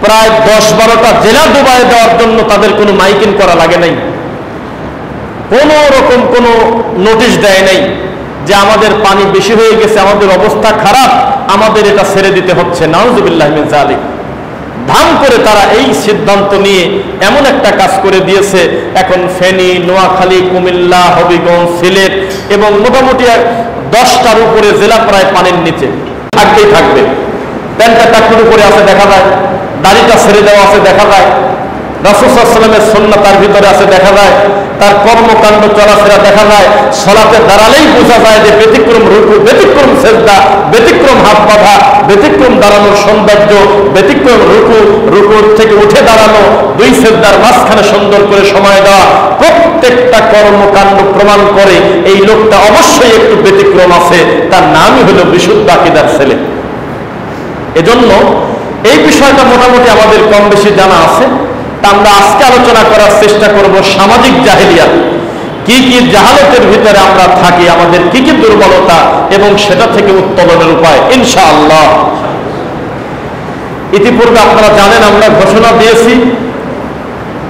প্রায় 10-12টা জেলা ডুবাই দেওয়ার জন্য তাদের কোনো মাইকিং করা লাগে নাই, কোনো রকম কোনো নোটিশ দেয় নাই যে আমাদের পানি বেশি হয়ে গেছে, আমাদের অবস্থা খারাপ, আমাদের এটা ছেড়ে দিতে হচ্ছে। নাউজুবিল্লাহ মিন যালিক। ধাম করে তারা এই সিদ্ধান্ত নিয়ে এমন একটা কাজ করে দিয়েছে, এখন ফেনী, নোয়াখালী, কুমিল্লা, হবিগঞ্জ, সিলেট এবং মোটামুটি 10টার উপরে জেলা প্রায় পানির নিচে থাকতেই থাকবে। প্যান্টটা টাকুর উপরে আছে দেখা যায়, দাড়িটা ছেড়ে দেওয়া আছে দেখা যায়, রাসূল সাল্লাল্লাহু আলাইহি ওয়াসাল্লামের সুন্নাত তার ভিতরে আছে দেখা যায়, তার কর্মকাণ্ড চলাফেরা দেখা যায়। সালাতে দাঁড়ালেই বোঝা যায় যে ব্যতিক্রম রুকু, ব্যতিক্রম সিজদা, ব্যতিক্রম হাত বাঁধা, ব্যতিক্রম দাঁড়ানোর সৌন্দর্য, ব্যতিক্রম রুকু, রুকুর থেকে উঠে দাঁড়ানো, 2 সিজদার মাঝখানে সুন্দর করে সময় দেওয়া, প্রত্যেকটা কর্মকাণ্ড প্রমাণ করে এই লোকটা অবশ্যই একটু ব্যতিক্রম আছে। তার নামই হলো বিশুদ্ধ আকীদার ছেলে। এজন্য এই বিষয়টা মোটামুটি আমাদের কম বেশি জানা আছে। তা আমরা আজকে আলোচনা করার চেষ্টা করব সামাজিক জাহেলিয়াত, কি কি জাহালতের ভিতরে আমরা থাকি, আমাদের কি কি দুর্বলতা এবং সেটা থেকে উত্তরণের উপায় ইনশাআল্লাহ। ইতিপূর্বে আপনারা জানেন আমরা ঘোষণা দিয়েছি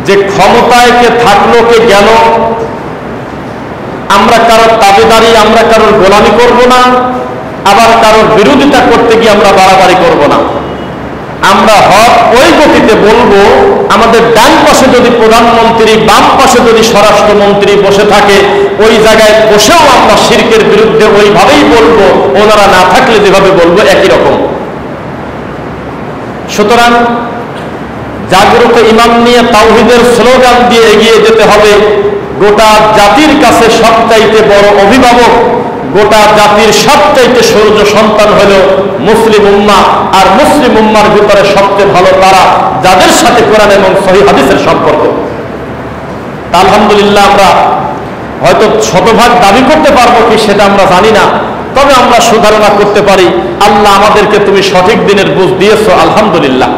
যে ক্ষমতায় কে থাকলো কে গেল, আমরা কারোর তাবেদারি, আমরা কারোর গোলামি করব না, আবার কারোর বিরোধিতা করতে গিয়ে আমরা বাড়াবাড়ি করব না। আমরা হক ওই গতিতে বলবো, আমাদের ডান পাশে যদি প্রধানমন্ত্রী, বাম পাশে যদি স্বরাষ্ট্রমন্ত্রী বসে থাকে, ওই জায়গায় বসেও আমরা শিরকের বিরুদ্ধে ওইভাবেই বলবো, ওনারা না থাকলে যেভাবে বলবো একই রকম। সুতরাং জাগ্রত ইমান নিয়ে তাওহীদের স্লোগান দিয়ে এগিয়ে যেতে হবে। গোটা জাতির কাছে সবচাইতে বড় অভিভাবক, গোটা জাতির সবচাইতে সৌর্য সন্তান হলো মুসলিম উম্মাহ। আর মুসলিম উম্মার ভিতরে সবচেয়ে ভালো তারা যাদের সাথে কোরআন এবং সহিহ হাদিসের সম্পর্ক। আলহামদুলিল্লাহ আমরা হয়তো শতভাগ দাবি করতে পারবো কি সেটা আমরা জানি না, তবে আমরা সুধারণা করতে পারি আল্লাহ আমাদেরকে তুমি সঠিক দিনের বুঝ দিয়েছো, আলহামদুলিল্লাহ।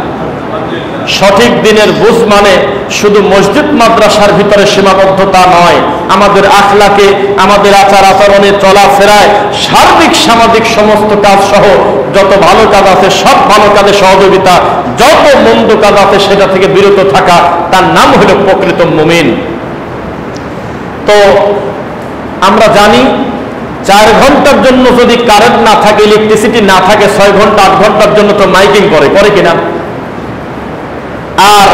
সঠিক দিনের বুঝ মানে শুধু মসজিদ মাদ্রাসার ভিতরে সীমাবদ্ধতা নয়, আমাদের আখলাকে, আমাদের আচার আচরণে, চলাফেরায়, সার্বিক সামাজিক সমস্ত কাজ সহ যত ভালো কাজ আছে সব ভালো কাজে সহযোগিতা, যত মন্দ কাজ আছে সেটা থেকে বিরত থাকা, তার নাম হলো প্রকৃত মুমিন। তো আমরা জানি 4 ঘন্টার জন্য যদি কারেন্ট না থাকে, ইলেকট্রিসিটি না থাকে, 6 ঘন্টা 8 ঘন্টার জন্য তো মাইকিং করে কিনা। আর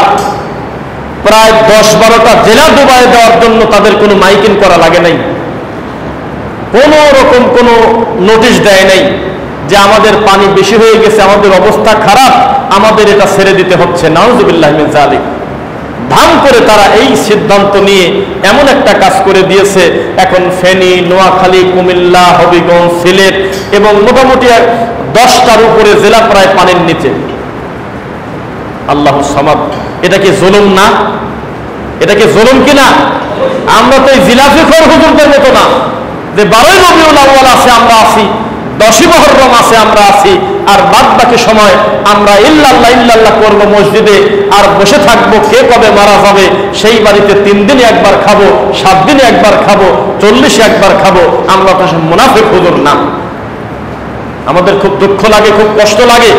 প্রায় 10-12টা জেলা ডুবাই দেওয়ার জন্য তাদের কোনো মাইকিং করা লাগে নাই, কোনো রকম কোনো নোটিশ দেয় নাই যে আমাদের পানি বেশি হয়ে গেছে, আমাদের অবস্থা খারাপ, আমাদের এটা ছেড়ে দিতে হচ্ছে। নাউজুবিল্লাহ মিন যালিক। ধাম করে তারা এই সিদ্ধান্ত নিয়ে এমন একটা কাজ করে দিয়েছে, এখন ফেনী, নোয়াখালী, কুমিল্লা, হবিগঞ্জ, সিলেট এবং মোটামুটি 10টার উপরে জেলা প্রায় পানির নিচে। আল্লাহু সামাদ। এটা কি জুলুম না? এটা কি জুলুম কিনা? আমরা তো এই জিলাফিখোর হুজুরদের মতো না যে 12ই রবিউল আউয়াল আছে আমরা আছি, 10ই মুহররম আছে আমরা আছি, আর বাদ বাকি সময় আমরা ইল্লাল্লাহ ইল্লাল্লাহ করবো মসজিদে, আর বসে থাকবো কে কবে মারা যাবে, সেই বাড়িতে 3 দিনে একবার খাবো, 7 দিনে একবার খাবো, 40-এ একবার খাবো। আমরা তো মুনাফিক হুজুর না। আমাদের খুব দুঃখ লাগে, খুব কষ্ট লাগে।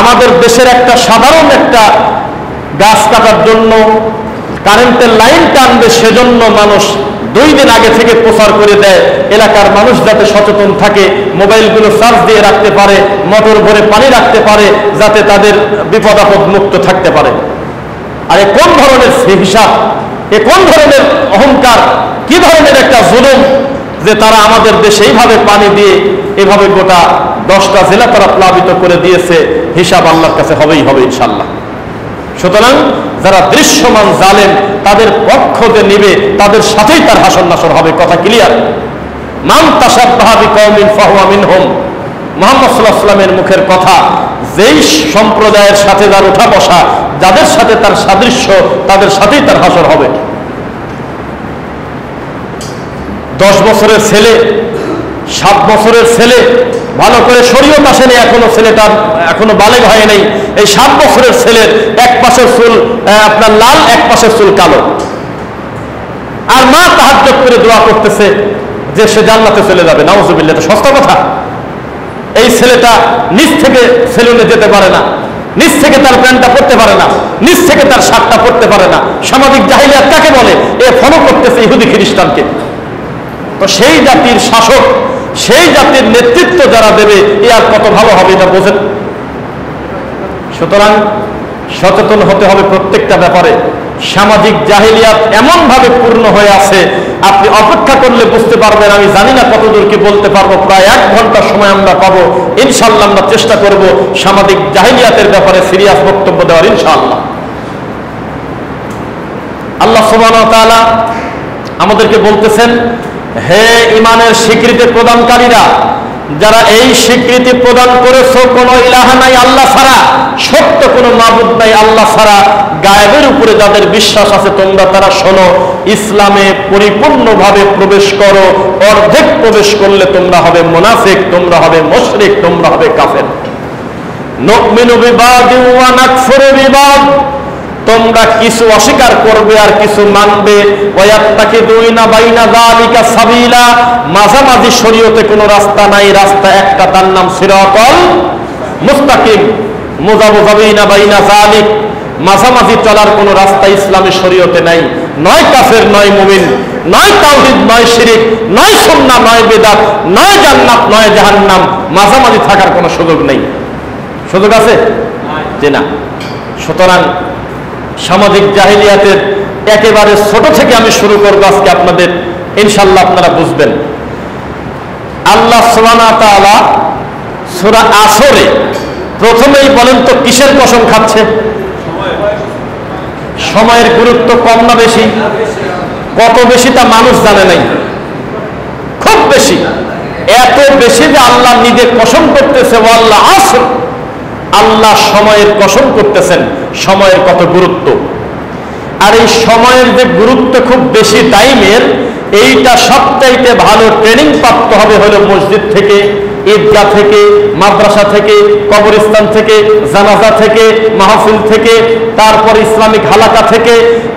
আমাদের দেশের একটা সাধারণ একটা গাছ কাটার জন্য কারেন্টের লাইন টানবে, সেজন্য মানুষ 2 দিন আগে থেকে প্রচার করে দেয়, এলাকার মানুষ যাতে সচেতন থাকে, মোবাইলগুলো চার্জ দিয়ে রাখতে পারে, মোটর ভরে পানি রাখতে পারে, যাতে তাদের বিপদ আপদ মুক্ত থাকতে পারে। আর এ কোন ধরনের হিসাব, এ কোন ধরনের অহংকার, কি ধরনের একটা জুলুম যে তারা আমাদের দেশে এইভাবে পানি দিয়ে এভাবে গোটা 10টা জেলা তারা প্লাবিত করে দিয়েছে। হিসাব আল্লাহর কাছে হবেই হবে ইনশাআল্লাহ। সুতরাং যারা দৃশ্যমান জালেম তাদের পক্ষ যে নিবে, তাদের সাথেই তার হাসর নাসর হবে। কথা ক্লিয়ার? মান তাশাব্বাহা বিকওমিন ফাহুয়া মিনহুম। মুহাম্মদ সাল্লাল্লাহু আলাইহি ওয়াসাল্লামের মুখের কথা, যেই সম্প্রদায়ের সাথে যার ওঠা বসা, যাদের সাথে তার সাদৃশ্য, তাদের সাথেই তার হাসর হবে। 10 বছরের ছেলে, 7 বছরের ছেলে, ভালো করে শরীয়ত আসেনি এখনো, ছেলেটা এখনো বালেগ হয় নাই। এই 7 বছরের ছেলের এক পাশের চুল আপনার লাল, এক পাশের চুল কালো, আর মা তাহাজ্জুদ করে দোয়া করতেছে যে সে জান্নাতে চলে যাবে। নাউজুবিল্লাহ। এটা সস্তা কথা? এই ছেলেটা নিজ থেকে সেলুনে যেতে পারে না, নিচ থেকে তার প্যান্টটা পরতে পারে না, নিচ থেকে তার শার্টটা পরতে পারে না। সামাজিক জাহিলিয়াত কাকে বলে? এ ফলো করতেছে ইহুদি খ্রিস্টানকে। তো সেই জাতির শাসক, সেই জাতির নেতৃত্ব যারা দেবে, এ আর কত ভালো হবে এটা বোঝেন। সুতরাং সচেতন হতে হবে প্রত্যেকটা ব্যাপারে। সামাজিক জাহিলিয়াত এমন ভাবে পূর্ণ হয়ে আছে, আপনি অপেক্ষা করলে বুঝতে পারবেন। আমি জানি না কতদূর কি বলতে পারবো, প্রায় 1 ঘন্টা সময় আমরা পাবো। ইনশাআল্লাহ আমরা চেষ্টা করব সামাজিক জাহিলিয়াতের ব্যাপারে সিরিয়াস বক্তব্য দেওয়ার, ইনশাআল্লাহ। আল্লাহ সুবহানাহু ওয়া তাআলা আমাদেরকে বলতেছেন, হে ঈমানের স্বীকৃতি প্রদানকারীরা, যারা এই স্বীকৃতি প্রদান করেছো কোন ইলাহা নাই আল্লাহ ছাড়া, সত্য কোনো মাবুদ নাই আল্লাহ ছাড়া, গায়েবের উপরে যাদের বিশ্বাস আছে, তোমরা তারা শোনো, ইসলামে পরিপূর্ণভাবে প্রবেশ করো। অর্ধেক প্রবেশ করলে তোমরা হবে মুনাফিক, তোমরা হবে মুশরিক, তোমরা হবে কাফের। নুমিনু বিবাদি ওয়া নাকফুরু বিবাদ, তোমরা কিছু অস্বীকার করবে আর কিছু মানবে। ওয়ায়াত্তাকিদুনা বাইনা যালিকা সাবিলা, মাঝামাঝি শরীয়তে কোনো রাস্তা নাই, রাস্তা একটা, তার নাম সিরাতাল মুস্তাকিম। মুযাবযাবিনা বাইনা যালিক, মাঝামাঝি চলার কোনো রাস্তা ইসলামী শরীয়তে নাই। নয় কাফের, নয় মুমিন, নয় তাওহীদ, নয় শিরক, নয় সুন্নাহ, নয় বিদআত, নয় জান্নাত, নয় জাহান্নাম। মাঝামাঝি থাকার কোনো সুযোগ নেই। সুযোগ আছে? যে না। সুতরাং সামাজিক জাহিলিয়াতের একেবারে ছোট থেকে আমি শুরু করবো আজকে আপনাদের, ইনশাআল্লাহ আপনারা বুঝবেন। আল্লাহ সুবহানাহু ওয়া তাআলা সূরা আসরে প্রথমেই বলেন তো কিসের কসম খাচ্ছে? সময়ের গুরুত্ব কম না বেশি? কত বেশি তা মানুষ জানে নাই, খুব বেশি। এত বেশি যে আল্লাহ নিজে কসম করতেছে, ওয়াল্লাহ আসর, আল্লাহ সময়ের কসম করতেছেন। সময়ের কত গুরুত্ব! আর এই সময়ের যে গুরুত্ব খুব বেশি টাইমের, এইটা সবচাইতে ভালো ট্রেনিং প্রাপ্ত হবে হলো মসজিদ থেকে, ঈদগাহ থেকে, মাদ্রাসা থেকে, কবরস্থান থেকে, জানাজা থেকে, মাহফিল থেকে, তারপর ইসলামিক হালাকা থেকে,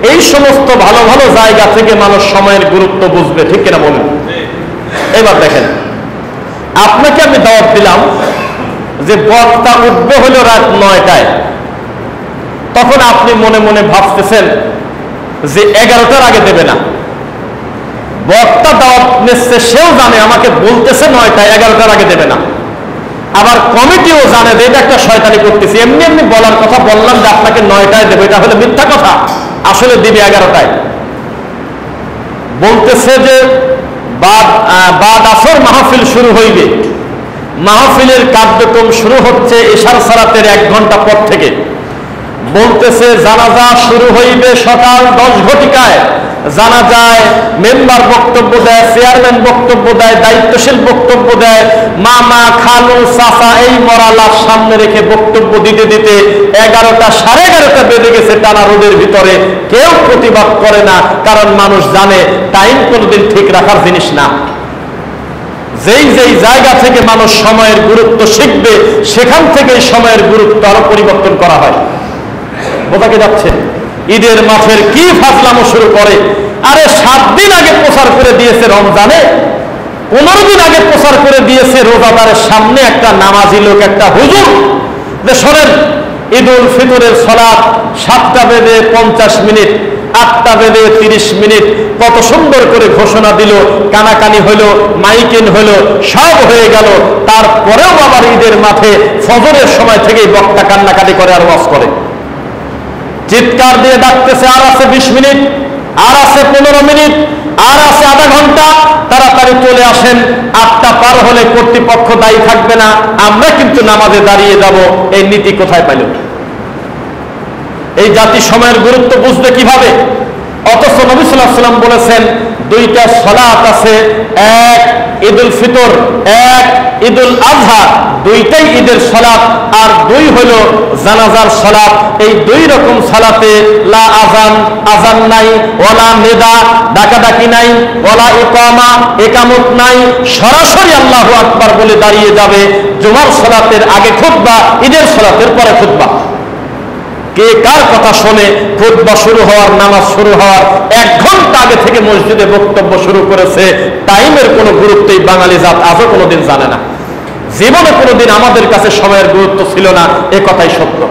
এই সমস্ত ভালো ভালো জায়গা থেকে মানুষ সময়ের গুরুত্ব বুঝবে। ঠিক কিনা বলুন? এবার দেখেন, আপনাকে আমি দাওয়াত দিলাম যে বক্তা উঠবে হলো রাত 9টায়। তখন আপনি মনে মনে ভাবতেছেন যে 11টার আগে দেবে না। বক্তা দাওয়াত নিচ্ছে, সেও জানে আমাকে বলতেছে 9টায়, 11টার আগে দেবে না। আবার কমিটিও জানে যে এটা একটা শয়তানি করতেছি, এমনি এমনি বলার কথা বললাম যে আপনাকে 9টায় দেবে, এটা হলো মিথ্যা কথা, আসলে দিবে 11টায়। বলতেছে যে বাদ আসর মাহফিল শুরু হইবে, মাহফিলের কার্যক্রম শুরু হচ্ছে ইশার সালাতের 1 ঘন্টা পর থেকে। বলতেছে জানাজা শুরু হইবে সকাল 10 ঘটিকায়। জানাজায় মেম্বার বক্তব্য দেয়, চেয়ারম্যান বক্তব্য দেয়, দায়িত্বশীল বক্তব্য দেয়, মামা, খালু, চাচা এই মরা লাশ সামনে রেখে বক্তব্য দিতে দিতে 11টা, 11:30 বেজে গেছে টানা রোদের ভিতরে। কেউ প্রতিবাদ করে না, কারণ মানুষ জানে টাইম কোনোদিন ঠিক রাখার জিনিস না। যেই যেই জায়গা থেকে মানুষ সময়ের গুরুত্ব শিখবে, সেখান থেকে সময়ের গুরুত্ব আরো পরিবর্তন করা হয়। বোঝাকে যাচ্ছে? ঈদের মাঠের কি ফাজলামো শুরু করে! আরে 7 দিন আগে প্রচার করে দিয়েছে রমজানে, 15 দিন আগে প্রচার করে দিয়েছে রোজাদারের সামনে একটা নামাজি লোক, একটা হুজুর, যে শোনেন ঈদুল ফিতরের সালাত 7টা বেজে 50 মিনিট, 8টা বেজে 30 মিনিট, কত সুন্দর করে ঘোষণা দিল, কানাকানি হলো, মাইকিং হলো, সব হয়ে গেল। তারপরেও আবার ঈদের মাঠে ফজরের সময় থেকেই বক্তা কান্নাকাটি করে আর ওয়াজ করে, চিৎকার দিয়ে ডাকতেছে, আর আছে 20 মিনিট, আর আছে 15 মিনিট, আর আছে আধা ঘন্টা, তাড়াতাড়ি চলে আসেন। 8টা পার হলে কর্তৃপক্ষ দায়ী থাকবে না, আমরা কিন্তু নামাজে দাঁড়িয়ে যাব। এই নীতি কোথায় পাইল? এই জাতি সময়ের গুরুত্ব বুঝবে কিভাবে? অথচ নবী সাল্লাল্লাহু আলাইহি ওয়াসাল্লাম বলেছেন 2টা সালাত আছে, এক ঈদুল ফিতর, এক ঈদুল আযহা, 2টাই ঈদের সালাত, আর 2 হলো জানাজার সালাত। এই 2 রকম সালাতে লা আযান, আযান নাই, ওয়ালা নিদা, ডাকাডাকি নাই, ওয়ালা ইকামা, ইকামত নাই, সরাসরি আল্লাহু আকবার বলে দাঁড়িয়ে যাবে। জুমার সালাতের আগে খুতবা, ঈদের সালাতের পরে খুতবা। কে কার কথা শোনে? খুতবা শুরু হওয়ার, নামাজ শুরু হওয়ার 1 ঘন্টা আগে থেকে মসজিদে বক্তব্য শুরু করেছে। টাইমের কোনো গুরুত্বই বাঙালি জাত আজও কোনোদিন জানে না। জীবনে কোনোদিন আমাদের কাছে সময়ের গুরুত্ব ছিল না, এ কথাই সত্য।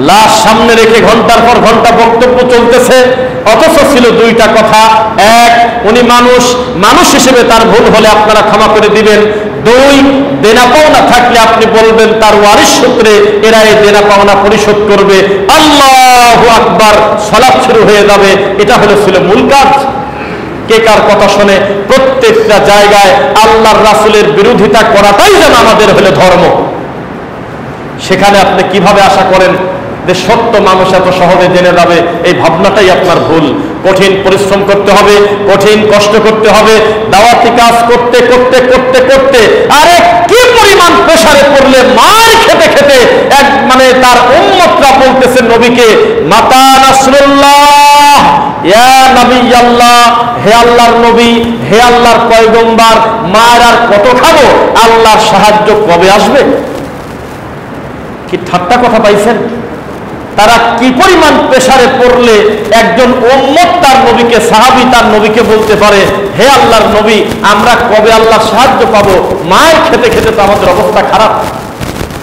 লাশ সামনে রেখে ঘন্টার পর ঘন্টা বক্তব্য চলতেছে, অথচ ছিল দুইটা কথা। এক, উনি মানুষ হিসেবে তার ভুল হলে আপনারা ক্ষমা করে দিবেন। দুই, দেনা পাওনা থাকলে আপনি বলবেন তার ওয়ারিশ সূত্রে এরা এই দেনা পাওনা পরিশোধ করবে। আল্লাহু আকবার, সালাত শুরু হয়ে যাবে। এটা ছিল মূল কাজ। কে কার কথা শুনে প্রত্যেকটা জায়গায় আল্লাহর রাসূলের বিরোধিতা করাটাই যেন আমাদের ধর্ম। সেখানে আপনি কিভাবে আশা করেন যে সত্য মানুষ এত সহজে জেনে যাবে? এই ভাবনাটাই আপনার ভুল। কঠিন পরিশ্রম করতে হবে, কঠিন কষ্ট করতে হবে, দাওয়াতি কাজ করতে করতে করতে করতে আরে কি পরিমাণ প্রেসারে পড়লে মার খেতে খেতে তার উম্মতরা বলতেছে নবীকে, মাতা নাসরুল্লাহ, ইয়া নবী আল্লাহ, হে আল্লাহর নবী, হে আল্লাহর পয়গম্বর, মার আর কত খাবো, আল্লাহর সাহায্য কবে আসবে? কি ঠাট্টা কথা পাইছেন? তারা কি পরিমাণ প্রেসারে পড়লে একজন উম্মত তার নবীকে, সাহাবী তার নবীকে বলতে পারে, হে আল্লাহর নবী, আমরা কবে আল্লাহর সাহায্য পাবো? মায়ের খেতে খেতে তো আমাদের অবস্থা খারাপ।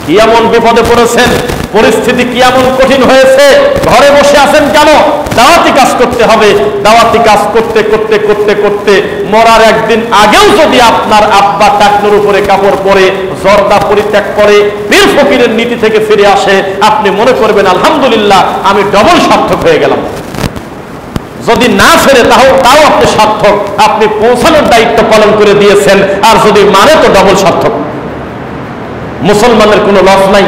কি এমন বিপদে পড়েছেন? পরিস্থিতি কি এমন কঠিন হয়েছে? ঘরে বসে আছেন কেন? দাওয়াতি কাজ করতে হবে। দাওয়াতি কাজ করতে করতে করতে করতে মরার একদিন আগেও যদি আপনার আব্বা টাকনোর উপরে কাপড় পরে, জর্দা পরিত্যাগ করে, পীর ফকিরের নীতি থেকে ফিরে আসে, আপনি মনে করবেন আলহামদুলিল্লাহ আমি ডবল সার্থক হয়ে গেলাম। যদি না ফেরে তাও আপনি সার্থক, আপনি পৌঁছানোর দায়িত্ব পালন করে দিয়েছেন। আর যদি মানে তো ডবল সার্থক। মুসলমানের কোনো লস নাই।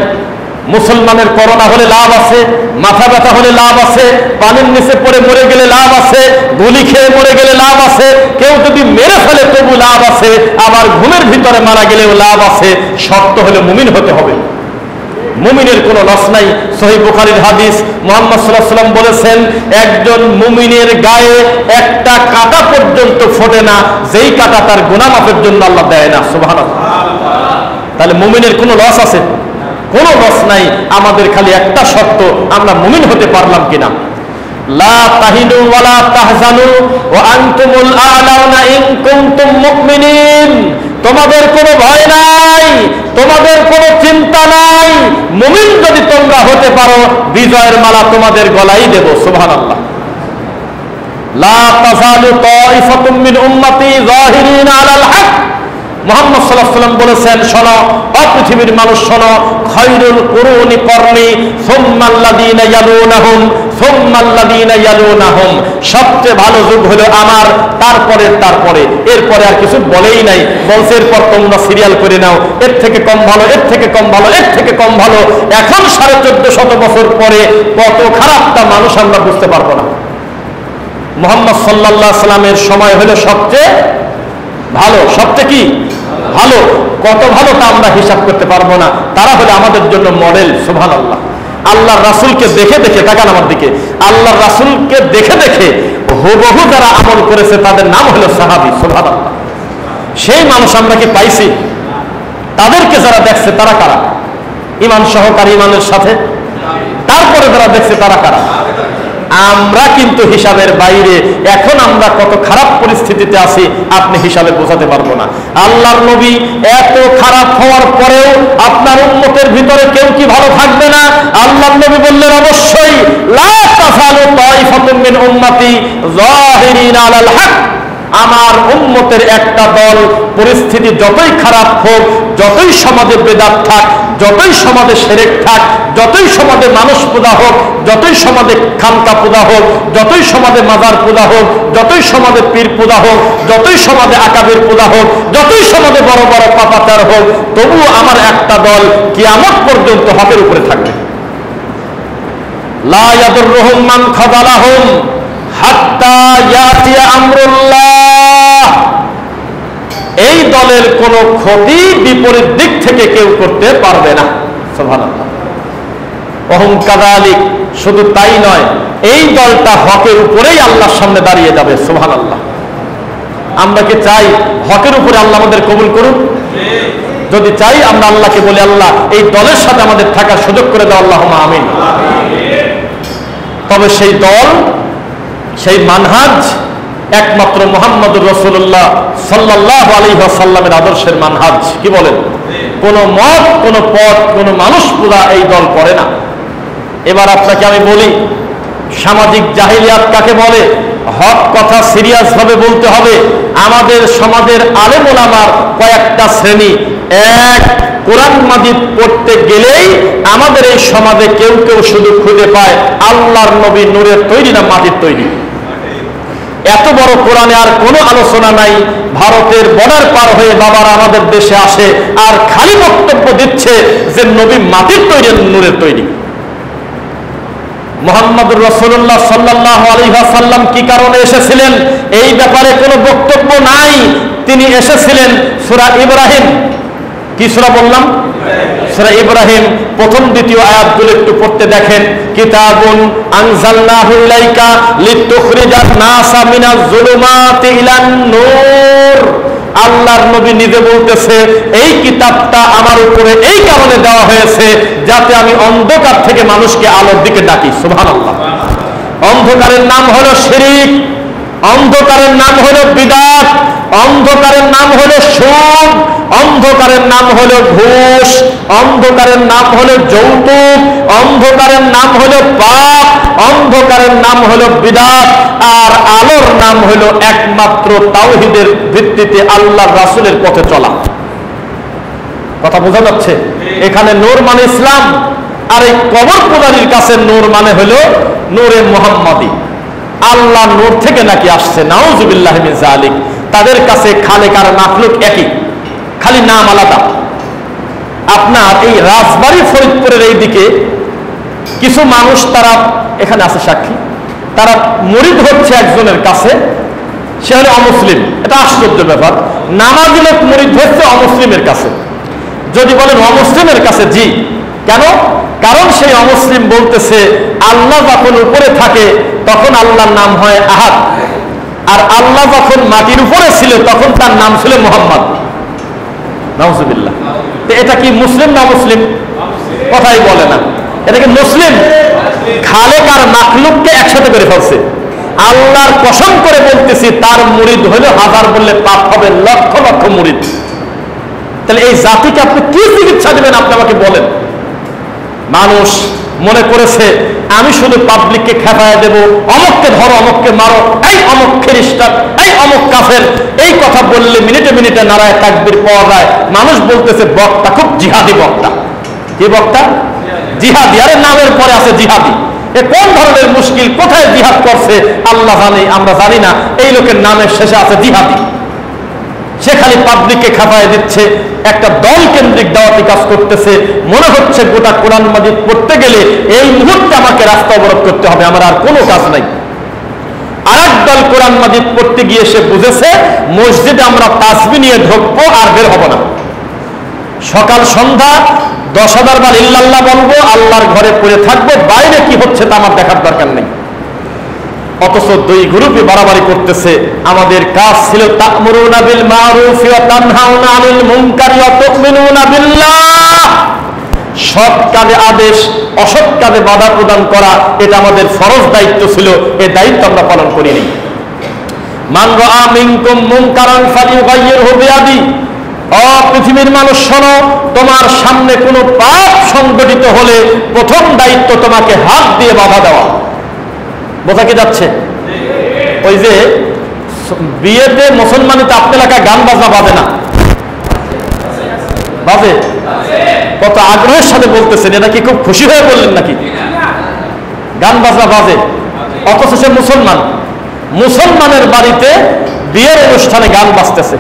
মুসলমানের করোনা হলে লাভ আছে, মাথা ব্যথা হলে লাভ আছে, পানির নিচে পড়ে মরে গেলে লাভ আছে, গুলি খেয়ে মরে গেলে লাভ আছে, কেউ যদি মেরে ফেলে তবু লাভ আছে, আবার ঘুমের ভিতরে মারা গেলেও লাভ আছে। শর্ত হলে মুমিন হতে হবে। মুমিনের কোনো লস নাই। সহিহ বুখারীর হাদিস, মুহাম্মদ সাল্লাল্লাহু আলাইহি ওয়াসাল্লাম বলেছেন, একজন মুমিনের গায়ে একটা কাঁটা পর্যন্ত ফোটে না, যেই কাঁটা তার গুনাহ মাফের জন্য আল্লাহ দেয় না। সুবহানাল্লাহ। তাহলে মুমিনের কোনো লস আছে? কোনো লস নাই। আমাদের খালি একটা শর্ত, আমরা মুমিন হতে পারলাম কিনা। লা তাহিনু ওয়ালা তাহজানু ওয়া আনতুমুল আ'লাউনা ইন কুনতুম মুমিনিন। তোমাদের কোনো ভয় নাই, তোমাদের কোনো চিন্তা নাই। মুমিন যদি তোমরা হতে পারো, বিজয়ের মালা তোমাদের গলায় দেব। সুবহানাল্লাহ। লা তাযালু তাইফাতুম মিন উম্মতি যাহিরিনা আলাল হক। মুহাম্মদ সাল্লাল্লাহু আলাইহি ওয়াসাল্লাম বলেছেন, শোনো পৃথিবীর মানুষ, শোনো, খায়রুল কুরুনি করনি সুম্মাল্লাযীনা ইয়ালুনাহুম সুম্মাল্লাযীনা ইয়ালুনাহুম। সবচেয়ে ভালো যুগ হলো আমার, তারপরে এরপরে আর কিছু বলেই নাই। বলছে এরপর তোমরা সিরিয়াল করে নাও, এর থেকে কম ভালো, এর থেকে কম ভালো, এর থেকে কম ভালো। এখন 1450 বছর পরে কত খারাপটা মানুষ আমরা বুঝতে পারবো না। মুহাম্মদ সাল্লাল্লাহু আলাইহি সাল্লামের সময় হলো সবচেয়ে ভালো। সবচেয়ে কি ভালো? কত ভালো তা আমরা হিসাব করতে পারবো না। তারা হলে আমাদের জন্য মডেল। সুবহানাল্লাহ। আল্লাহর রাসূলকে দেখে দেখে, তাকান আমার দিকে, আল্লাহর রাসূলকে দেখে দেখে হুবহু যারা আমল করেছে তাদের নাম হলো সাহাবী। সুবহানাল্লাহ। সেই মানুষ আমরা কি পাইছি? তাদেরকে যারা দেখছে তারা কারা? ঈমান সহকারী ঈমানের সাথে। তারপরে যারা দেখছে তারা কারা? আমরা কিন্তু হিসাবের বাইরে। এখন আমরা কত খারাপ পরিস্থিতিতে আছি আপনি হিসাবে বোঝাতে পারবো না। আল্লাহর নবী এত খারাপ হওয়ার পরেও আপনার উম্মতের ভিতরে কেউ কি ভালো থাকবে না? আল্লাহর নবী বললেন, অবশ্যই, লা তাযালু তাইফাতুম মিন উম্মতি যাহিরিনা আলাল হক। আমার উম্মতের একটা দল, পরিস্থিতি যতই খারাপ হোক, যতই সমাজে বেদাত থাক, যতই সমাজে শিরক থাক, যতই সমাজে মানুষ পূজা হোক, যতই সমাজে খানকা পূজা হোক, যতই সমাজে মাজার পূজা হোক, যতই সমাজে পীর পূজা হোক, যতই সমাজে আকাবির পূজা হোক, যতই সমাজে বড় বড় পাপাচার হোক, তবুও আমার একটা দল কিয়ামত পর্যন্ত হকের উপরে থাকবে। লা ইয়াদুররুহুম মান খাযালাহুম হাত্তা ইয়াতিয়া আমরুল্লাহ। এই দলের কোনো ক্ষতি বিপরীত দিক থেকে কেউ করতে পারবে না। সুবহানাল্লাহ। ওহুম কাযালিক। শুধু তাই নয়, এই দলটা হকের উপরেই আল্লাহর সামনে দাঁড়িয়ে যাবে। সুবহানাল্লাহ। আমরা কি চাই হকের উপরে আল্লাহ আমাদের কবুল করুন? যদি চাই আমরা আল্লাহকে বলি, আল্লাহ এই দলের সাথে আমাদের থাকার সুযোগ করে দাও, আল্লাহুম্মা আমিন। তবে সেই দল, সেই মানহাজ একমাত্র মুহাম্মদুর রাসূলুল্লাহ সাল্লাল্লাহু আলাইহি ওয়াসাল্লামের আদর্শের মানহাজ। কি বলেন? কোন মত, কোন পথ, কোন মানুষ পূজা এই দল করে না। এবার আপনাকে আমি বলি, সামাজিক জাহিলিয়াত কাকে বলে? হক কথা সিরিয়াস ভাবে বলতে হবে। আমাদের সমাজের আলেম ওলামার কয়েকটা শ্রেণী, এক, কোরআন মাজিদ পড়তে গেলেই আমাদের এই সমাজে কেউ কেউ শুধু খুঁজে পায় আল্লাহর নবী নূরের তৈরি না মাটির তৈরি। এত বড় কোরআনে আর কোনো আলোচনা নাই। ভারতের বর্ডার পার হয়ে বাবার আমাদের দেশে আসে আর খালি বক্তব্য দিচ্ছে যে নবী মাটির তৈরি নূরের তৈরি। মুহাম্মদুর রাসূলুল্লাহ সাল্লাল্লাহু আলাইহি ওয়াসাল্লাম কি কারণে এসেছিলেন এই ব্যাপারে কোনো বক্তব্য নাই। তিনি এসেছিলেন সূরা ইব্রাহিম, কি সূরা বললাম? সূরা ইব্রাহিম প্রথম দ্বিতীয় আয়াতগুলো একটু পড়তে দেখেন। কিতাবুন আনজালনাহু ইলাইকা লিতুখরিজান নাসা মিনাজ যুলুমাতি ইলান নূর। আল্লাহর নবী নিজে বলতেছে এই কিতাবটা আমার উপরে এই কারণে দেওয়া হয়েছে যাতে আমি অন্ধকার থেকে মানুষকে আলোর দিকে ডাকি। সুবহানাল্লাহ। অন্ধকারের নাম হলো শিরক, অন্ধকারের নাম হলো বিদআত, অন্ধকারের নাম হলো সুদ, অন্ধকারের নাম হলো ঘুষ, অন্ধকারের নাম হলো যৌতুক, অন্ধকারের নাম হলো পাপ, অন্ধকারের নাম হলো বিদআত, আর আলোর নাম হলো একমাত্র তাওহীদের ভিত্তিতে আল্লাহর রাসূলের পথে চলা। কথা বোঝা যাচ্ছে? এখানে নূর মানে ইসলাম, আর এই কবর পূজারীর কাছে নূর মানে হলো নূরে মুহাম্মাদি। আল্লাহ নূর থেকে নাকি আসছে, নাউযুবিল্লাহি মিন যালিক। তাদের কাছে খালেক আর মাখলুক একই, খালি নাম আলাদা। আপনার এই রাজবাড়ী ফরিদপুরের এই দিকে কিছু মানুষ, তারা এখানে আছে সাক্ষী, তারা মুরিদ হচ্ছে একজনের কাছে, সে হলো অমুসলিম। এটা আশ্চর্য ব্যাপার, নামাজি লোক মুরিদ হচ্ছে অমুসলিমের কাছে। যদি বলেন অমুসলিমের কাছে, জি, কেন? কারণ সেই অমুসলিম বলতেছে আল্লাহ যখন উপরে থাকে তখন আল্লাহর নাম হয় আহাদ, আর আল্লাহ যখন মাটির উপরে ছিল তখন তার নাম ছিল মুহাম্মদ। নাউযুবিল্লাহ। এটা কি মুসলিম না মুসলিম? কথাই বলে না। এটা কি মুসলিম? খালেক আর মাখলুককে একসাথে করে ফেলছে। আল্লাহর কসম করে বলতেছি তার মুরিদ হলো হাজার বললে পাপ হবে, লক্ষ লক্ষ মুরিদ। তাহলে এই জাতিকে আপনি কি চিকিৎসা দেবেন? আপনি আমাকে বলেন। মানুষ মনে করেছে আমি শুধু পাবলিককে খেপায় দেব, অমুককে ধরো, অমুককে মারো, এই অমুক খ্রিস্টান, এই অমুক কাফের, এই কথা বললে মিনিটে মিনিটে নারায় তাকবীর পাওয়া যায়। মানুষ বলতেছে বক্তা খুব জিহাদি বক্তা। কি বক্তা? জিহাদি। আরে নামের পরে আছে জিহাদি। এ কোন ধরনের মুশকিল, কোথায় জিহাদ করছে আল্লাহ জানে, আমরা জানি না। এই লোকের নামের শেষে আছে জিহাদি। সে খালি পাবলিককে খাপায় দিচ্ছে, একটা দল কেন্দ্রিক দাওয়াতি কাজ করতেছে। মনে হচ্ছে গোটা কোরআন মাজিদ পড়তে গেলে এই মুহূর্তে আমাকে রাস্তা অবরোধ করতে হবে, আমার আর কোনো কাজ নাই। আর এক দল কোরআন মাজিদ পড়তে গিয়ে সে বুঝেছে মসজিদে আমরা তাসবিহ নিয়ে ঢুকবো আর বের হব না। সকাল সন্ধ্যা 10,000 বার ইল্লাল্লাহ বলবো, আল্লাহর ঘরে পড়ে থাকবো, বাইরে কি হচ্ছে তা আমার দেখার দরকার নেই। অথচ দুই গ্রুপে বাড়াবাড়ি করতেছে। আমাদের কাজ ছিল তা'মুরুনা বিল মারুফ ওয়া তানহাউনা আনিল মুনকারি ওয়া তু'মিনুনা বিল্লাহ। সৎ কাজে আদেশ, অসৎ কাজে বাধা প্রদান করা, এটা আমাদের ফরজ দায়িত্ব ছিল। এই দায়িত্ব আমরা পালন করিনি। মান রাআ মিনকুম মুনকারান ফালিয়ুগাইয়িরহু বিয়াদি। ও পৃথিবীর মানুষ শোনো, তোমার সামনে কোনো পাপ সংঘটিত হলে প্রথম দায়িত্ব তোমাকে হাত দিয়ে বাধা দেওয়া। বোঝা কি যাচ্ছে? ওই যে বিয়েতে মুসলমানিতে আপনার এলাকায় গান বাজনা বাজে না? বাজে? কত আগ্রহের সাথে বলতেছেন, এটা কি খুব খুশি হয়ে বললেন নাকি? গান বাজনা বাজে, অথচ সে মুসলমান। মুসলমানের বাড়িতে বিয়ের অনুষ্ঠানে গান বাজতেছে,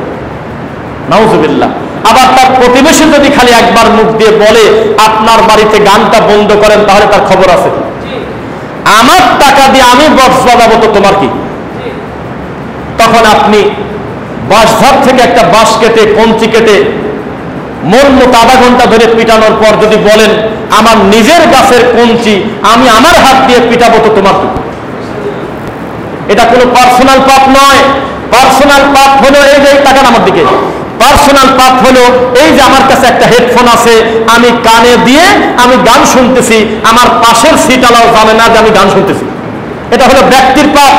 নাউযুবিল্লাহ। আবার তার প্রতিবেশী যদি খালি একবার মুখ দিয়ে বলে আপনার বাড়িতে গানটা বন্ধ করেন, তাহলে তার খবর আছে। আমার টাকা দিয়ে আমি বক্স বাজাবো তো তোমার কি? তখন আপনি বাঁশঝাড় থেকে একটা বাঁশ কেটে, কঞ্চি কেটে মোর মতো আধা ঘন্টা ধরে পিটানোর পর যদি বলেন আমার নিজের গাছের কঞ্চি আমি আমার হাত দিয়ে পিটাবো তো তোমার কি? এটা কোনো পার্সোনাল পাপ নয়। পার্সোনাল পাপ হলো এই যে টাকার আমার দিকে, পার্সোনাল পাপ হলো এই যে আমার কাছে একটা হেডফোন আছে, আমি কানে দিয়ে আমি গান শুনতেছি, আমার পাশের সিটওয়ালাও জানে না যে আমি গান শুনতেছি। এটা হলো ব্যক্তির পাপ,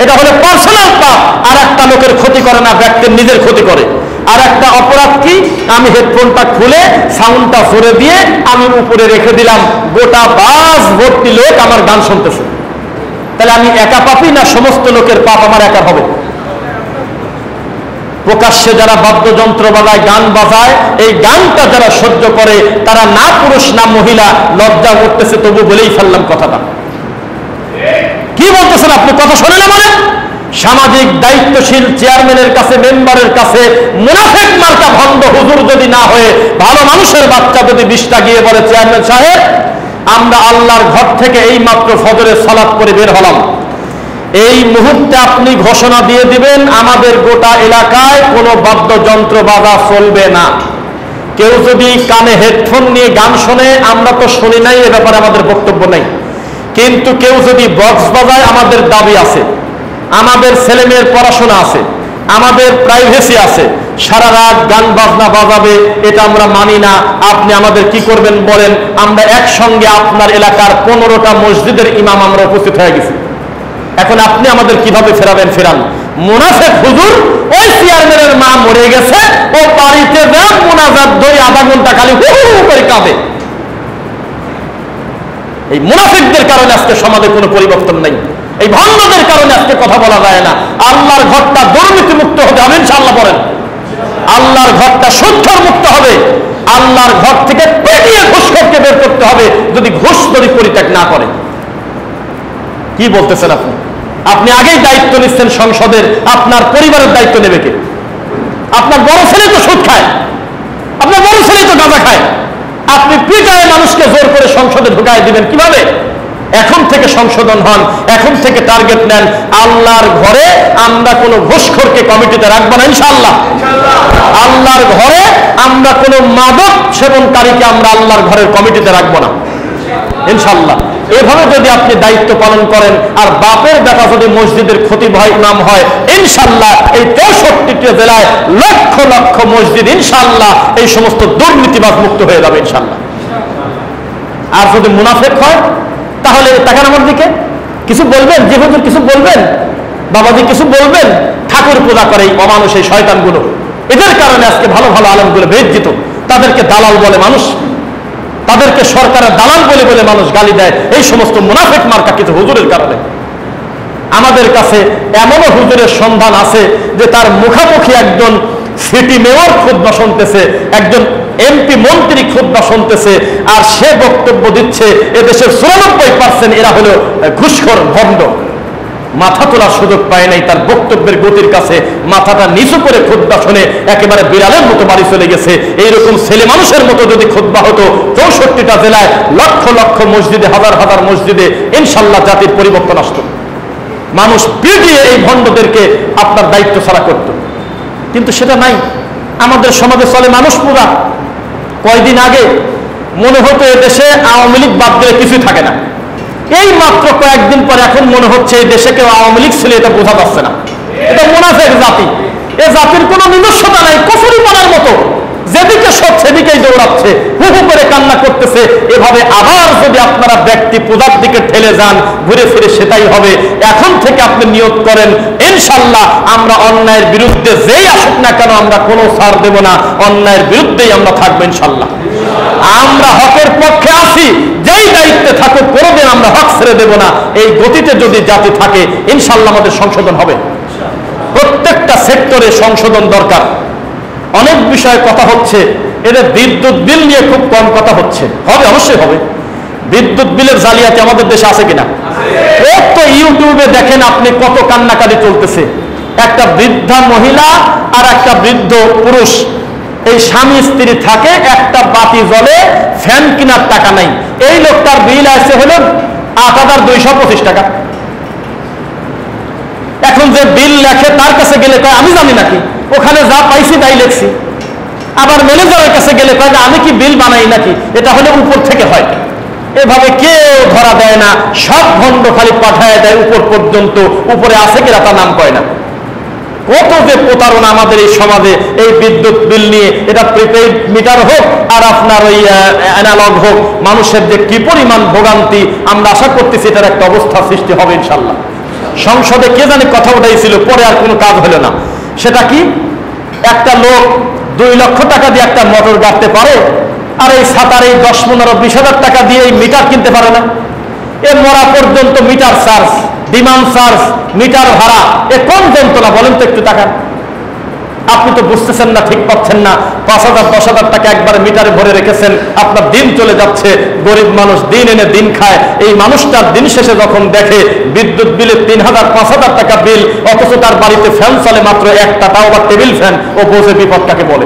এটা হলো পার্সোনাল পাপ। আর একটা লোকের ক্ষতি করে না, ব্যক্তির নিজের ক্ষতি করে। আর একটা অপরাধ কি, আমি হেডফোনটা খুলে সাউন্ডটা জোরে দিয়ে আমি উপরে রেখে দিলাম, গোটা বাস ভর্তি লোক আমার গান শুনতেছে। তাহলে আমি একা পাপি না সমস্ত লোকের পাপ আমার একা হবে? প্রকাশ্যে যারা বাদ্যযন্ত্র বাজায়, গান বাজায়, এই গানটা যারা সহ্য করে তারা না পুরুষ না মহিলা, লজ্জা করতেছে তবু বলেই ফেললাম কথাটা। কি বলতেছেন আপনি? কথা শোনে না মানে? সামাজিক দায়িত্বশীল চেয়ারম্যানের কাছে, মেম্বারের কাছে মুনাফিক মার্কা ভণ্ড হুজুর যদি না হয়ে ভালো মানুষের বাচ্চা যদি 20টা গিয়ে বলে, চেয়ারম্যান সাহেব আমরা আল্লাহর ঘর থেকে এই মাত্র ফজরের সালাত করে বের হলাম, এই মুহূর্তে আপনি ঘোষণা দিয়ে দিবেন আমাদের গোটা এলাকায় কোনো বাদ্যযন্ত্র বাজা চলবে না। কেউ যদি কানে হেডফোন নিয়ে গান শোনে, আমরা তো শুনি নাই, এ ব্যাপারে আমাদের বক্তব্য নেই, কিন্তু কেউ যদি বক্স বাজায় আমাদের দাবি আছে, আমাদের ছেলে মেয়ের পড়াশোনা আছে, আমাদের প্রাইভেসি আছে, সারা রাত গান বাজনা বাজাবে, এটা আমরা মানি না। আপনি আমাদের কি করবেন বলেন? আমরা একসঙ্গে আপনার এলাকার 15টা মসজিদের ইমাম আমরা উপস্থিত হয়ে গেছি, এখন আপনি আমাদের কিভাবে ফেরাবেন? ফেরান। মুনাফিক হুজুর ওই চেয়ারম্যানের মা মরে গেছে, ও বাড়িতে যান মুনাজাত ধরে আধা ঘন্টা খালি হু হু করে কাঁদে। এই মুনাফিকদের কারণে আজকে সমাজে কোনো পরিবর্তন নেই, এই ভণ্ডদের কারণে আজকে কথা বলা যায় না। আল্লাহর ঘরটা দুর্নীতি মুক্ত হবে, আমি ইনশাআল্লাহ বলেন। আল্লাহর ঘরটা সুদখোর মুক্ত হবে, আল্লাহর ঘর থেকে পেটিয়ে ঘুষখোরকে বের করতে হবে যদি ঘুষ যদি পরিত্যাগ না করে। কি বলতেছেন আপনি? আপনি আগেই দায়িত্ব নিচ্ছেন সংসদের, আপনার পরিবারের দায়িত্ব নেবে কে? আপনার বড় ছেলে তো সুদ খায়, আপনার বড় ছেলে তো গাঁজা খায়, আপনি পিটায় মানুষকে জোর করে সংসদে ঢুকায় দিবেন কিভাবে? এখন থেকে সংশোধন হন, এখন থেকে টার্গেট নেন। আল্লাহর ঘরে আমরা কোনো ঘুষখোরকে কমিটিতে রাখবো না ইনশাআল্লাহ। আল্লাহর ঘরে আমরা কোনো মাদক সেবনকারীকে আমরা আল্লাহর ঘরের কমিটিতে রাখবো না ইনশাআল্লাহ। এভাবে যদি আপনি দায়িত্ব পালন করেন, আর বাপের বেটা যদি মসজিদের ক্ষতি ভয় নাম হয়, ইনশাআল্লাহ এই 64টি জেলায় লক্ষ লক্ষ মসজিদ ইনশাআল্লাহ এই সমস্ত দুর্নীতিবাজ মুক্ত হয়ে যাবে ইনশাআল্লাহ। আর যদি মুনাফিক হয় তাহলে তাকান আমার দিকে, কিছু বলবেন? যে হুজুর কিছু বলবেন, বাবাজি কিছু বলবেন? ঠাকুর পূজা করে এই অমানুষ, এই শয়তানগুলো, এদের কারণে আজকে ভালো ভালো আলেমগুলো বেজ্জিত, তাদেরকে দালাল বলে মানুষ, তাদেরকে সরকারের দালাল বলে বলে মানুষ গালি দেয়, এই সমস্ত মুনাফিক মার্কা কিছু হুজুরের কারণে। আমাদের কাছে এমনও হুজুরের সন্ধান আছে যে তার মুখামুখি একজন সিটি মেয়র খুতবা শুনতেছে, একজন এমপি মন্ত্রী খুতবা শুনতেছে, আর সে বক্তব্য দিচ্ছে এদেশের 94% এরা হলো ঘুষখোর ভণ্ড। মাথা তোলার সুযোগ পায় নাই, তার বক্তব্যের গতির কাছে মাথাটা নিচু করে খুতবা শুনে একেবারে বিড়ালের মতো বাড়ি চলে গেছে। এইরকম ছেলে মানুষের মতো যদি খুতবা হতো 64টা জেলায় লক্ষ লক্ষ মসজিদে, হাজার হাজার মসজিদে, ইনশাআল্লাহ জাতির পরিবর্তন আসতো। মানুষ পিটিয়ে এই ভণ্ডদেরকে আপনার দায়িত্ব ছাড়া করত, কিন্তু সেটা নাই। আমাদের সমাজে চলে মানুষ পুরা। কয়দিন আগে মনে হতো এদেশে আওয়ামী লীগ বাদ দিলে কিছুই থাকে না, এই মাত্র কয়েকদিন পর এখন মনে হচ্ছে এই দেশে কেউ আওয়ামী লীগ ছিল, এটা বোঝা যাচ্ছে না। এটা মুনাফিক জাতি, এ জাতির কোনো নিজস্বতা নাই, কচুরিপানার মতো যেদিকে সব সেদিকেই দৌড়াচ্ছে, হু হু করে কান্না করতেছে। এভাবে আবার যদি আপনারা ব্যক্তি পূজার দিকে ঠেলে যান, ঘুরে ফিরে সেটাই হবে। এখন থেকে আপনি নিয়ত করেন ইনশাআল্লাহ আমরা অন্যায়ের বিরুদ্ধে যেই আসুক না কেন আমরা কোনো ছাড় দেব না, অন্যায়ের বিরুদ্ধেই আমরা থাকবো ইনশাআল্লাহ। আমরা হকের পক্ষে আছি, যেই দায়িত্বে থাকুক কোনোদিন আমরা হক ছেড়ে দেব না। এই গতিতে যদি জাতি থাকে ইনশাআল্লাহ আমাদের সংশোধন হবে। প্রত্যেকটা সেক্টরে সংশোধন দরকার। অনেক বিষয়ে কথা হচ্ছে, এদের বিদ্যুৎ বিল নিয়ে খুব কম কথা হচ্ছে, হবে অবশ্যই হবে। বিদ্যুৎ বিলের জালিয়াতি আমাদের দেশে আছে কিনা? কত ইউটিউবে দেখেন আপনি কত কান্নাকাটি চলতেছে। একটা বৃদ্ধা মহিলা আর একটা বৃদ্ধ পুরুষ, এই স্বামী স্ত্রী থাকে, একটা বাতি জ্বলে, ফ্যান কেনার টাকা নাই। এই লোকটার বিল আছে হলো ৮,২২৫ টাকা। এখন যে বিল লেখে তার কাছে গেলে কয় আমি জানি নাকি, ওখানে যা পাইছি তাই লেখছি। আবার ম্যানেজারের কাছে গেলে কয় আমি কি বিল বানাই নাকি, এটা হলে উপর থেকে হয়। এভাবে কেউ ধরা দেয় না, সব ভণ্ড খালি পাঠায় দেয় উপর পর্যন্ত, উপরে আছে কিনা তার নাম কয় না। কত যে প্রতারণা আমাদের এই সমাজে এই বিদ্যুৎ বিল নিয়ে, এটা প্রিপেইড মিটার হোক আর আপনার ওই অ্যানালগ হোক, মানুষের যে কি পরিমাণ ভোগান্তি, আমরা আশা করতেছি এটার একটা অবস্থা সৃষ্টি হবে ইনশাআল্লাহ। সংসদে কে জানি কথা উঠাইছিল, পরে আর কোনো কাজ হলো না। সেটা কি? একটা লোক 2 লক্ষ টাকা দিয়ে একটা মোটর গাড়তে পারে, আর এই সাঁতার এই 10-15-20 হাজার টাকা দিয়ে এই মিটার কিনতে পারে না। এ মরা পর্যন্ত meter charge, demand charge, meter ভাড়া, এ কোন যন্ত্রণা বলেন তো একটু টাকা। আপনি তো বুঝতেছেন না, ঠিক পাচ্ছেন না। 5,000-10,000 টাকা একবার মিটারে ভরে রেখেছেন, আপনার দিন চলে যাচ্ছে। গরিব মানুষ দিন এনে দিন খায়। এই মানুষটার দিন শেষে যখন দেখে বিদ্যুৎ বিলে 3,000-5,000 টাকা বিল, অথচ তার বাড়িতে ফ্যান চলে মাত্র একটা, তাও আবার টেবিল ফ্যান, ও বোঝে বিপদ কাকে বলে।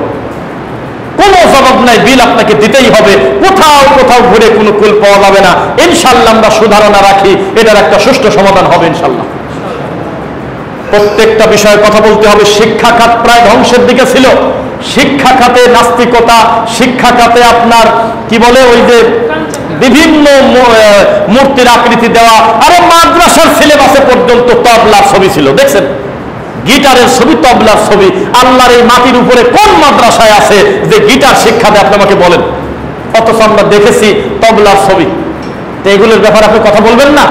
কোনো জবাব নাই, বিল আপনাকে দিতেই হবে। কোথাও কোথাও ঘুরে কোনো কুল পাওয়া যাবে না। ইনশাল্লাহ আমরা সুধারণা রাখি, এটার একটা সুষ্ঠু সমাধান হবে ইনশাল্লাহ। প্রত্যেকটা বিষয়ে কথা বলতে হবে। শিক্ষা খাত প্রায় ধ্বংসের দিকে ছিল। শিক্ষা খাতে নাস্তিকতা, শিক্ষা খাতে আপনার কি বলে ওই যে বিভিন্ন মূর্তির আকৃতি দেওয়া, আরে মাদ্রাসার সিলেবাসে পর্যন্ত তবলার ছবি ছিল, দেখছেন? গিটারের ছবি, তবলার ছবি। আল্লাহর এই মাটির উপরে কোন মাদ্রাসায় আছে যে গিটার শিক্ষা দেয়? আপনি আমাকে বলেন। অথচ আমরা দেখেছি তবলার ছবি। তো এগুলোর ব্যাপারে আপনি কথা বলবেন না?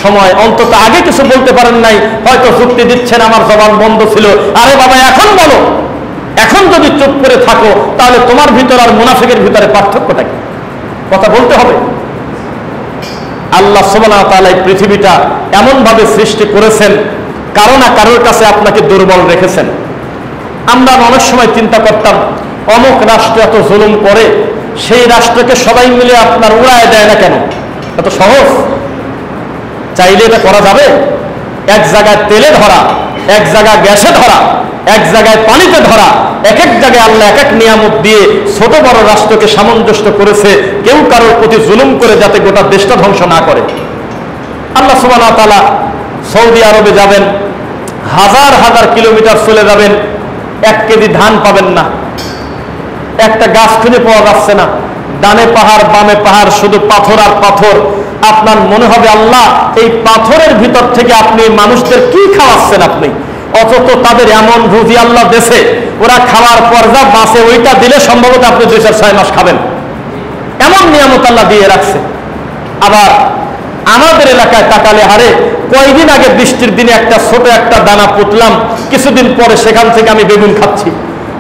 সময় অন্তত আগে কিছু বলতে পারেন নাই, হয়তো যুক্তি দিচ্ছেন আমার জবান বন্ধ ছিল। আরে বাবা এখন বলো। এখন যদি চুপ করে থাকো তাহলে তোমার ভিতর আর মুনাফিকের ভিতরে পার্থক্যটা কি? কথা বলতে হবে। আল্লাহ সুবহানাহু ওয়া তাআলা এই পৃথিবীটা এমন ভাবে সৃষ্টি করেছেন, কারো না কারোর কাছে আপনাকে দুর্বল রেখেছেন। আমরা অনেক সময় চিন্তা করতাম অমুক রাষ্ট্র এত জুলুম করে, সেই রাষ্ট্রকে সবাই মিলে আপনার উড়ায় দেয় না কেন? এত সহজ? চাইলে এটা করা যাবে? এক জায়গায় তেলে ধরা, এক জায়গায় গ্যাসে ধরা, এক জায়গায় পানিতে ধরা, এক এক জায়গায় আল্লাহ এক এক নিয়ামত দিয়ে ছোট বড় রাষ্ট্রকে সামঞ্জস্য করেছে, কেউ কারোর প্রতি জুলুম করে যাতে গোটা দেশটা ধ্বংস না করে। আল্লাহ সুবহানাহু ওয়া তাআলা সৌদি আরবে যাবেন, 1000-1000 কিলোমিটার চলে যাবেন, 1 কেজি ধান পাবেন না, একটা গাছ খুঁজে পাওয়া যাচ্ছে না। ডানে পাহাড় বামে পাহাড়, শুধু পাথর আর পাথর। আপনার মনে হবে আল্লাহ এই পাথরের ভিতর থেকে আপনি মানুষদের কি খাওয়াচ্ছেন আপনি? অথচ তাদের এমন রুজি আল্লাহ দেশে, ওরা খাওয়ার পর যা বাঁচে ওইটা দিলে সম্ভবত আপনি 2-6 মাস খাবেন, এমন নিয়ামত আল্লাহ দিয়ে রাখছে। আবার আমাদের এলাকায় তাকালে হারে কয়েকদিন আগে বৃষ্টির দিনে একটা ছোট একটা দানা পুতলাম, কিছুদিন পরে সেখান থেকে আমি বেগুন খাচ্ছি,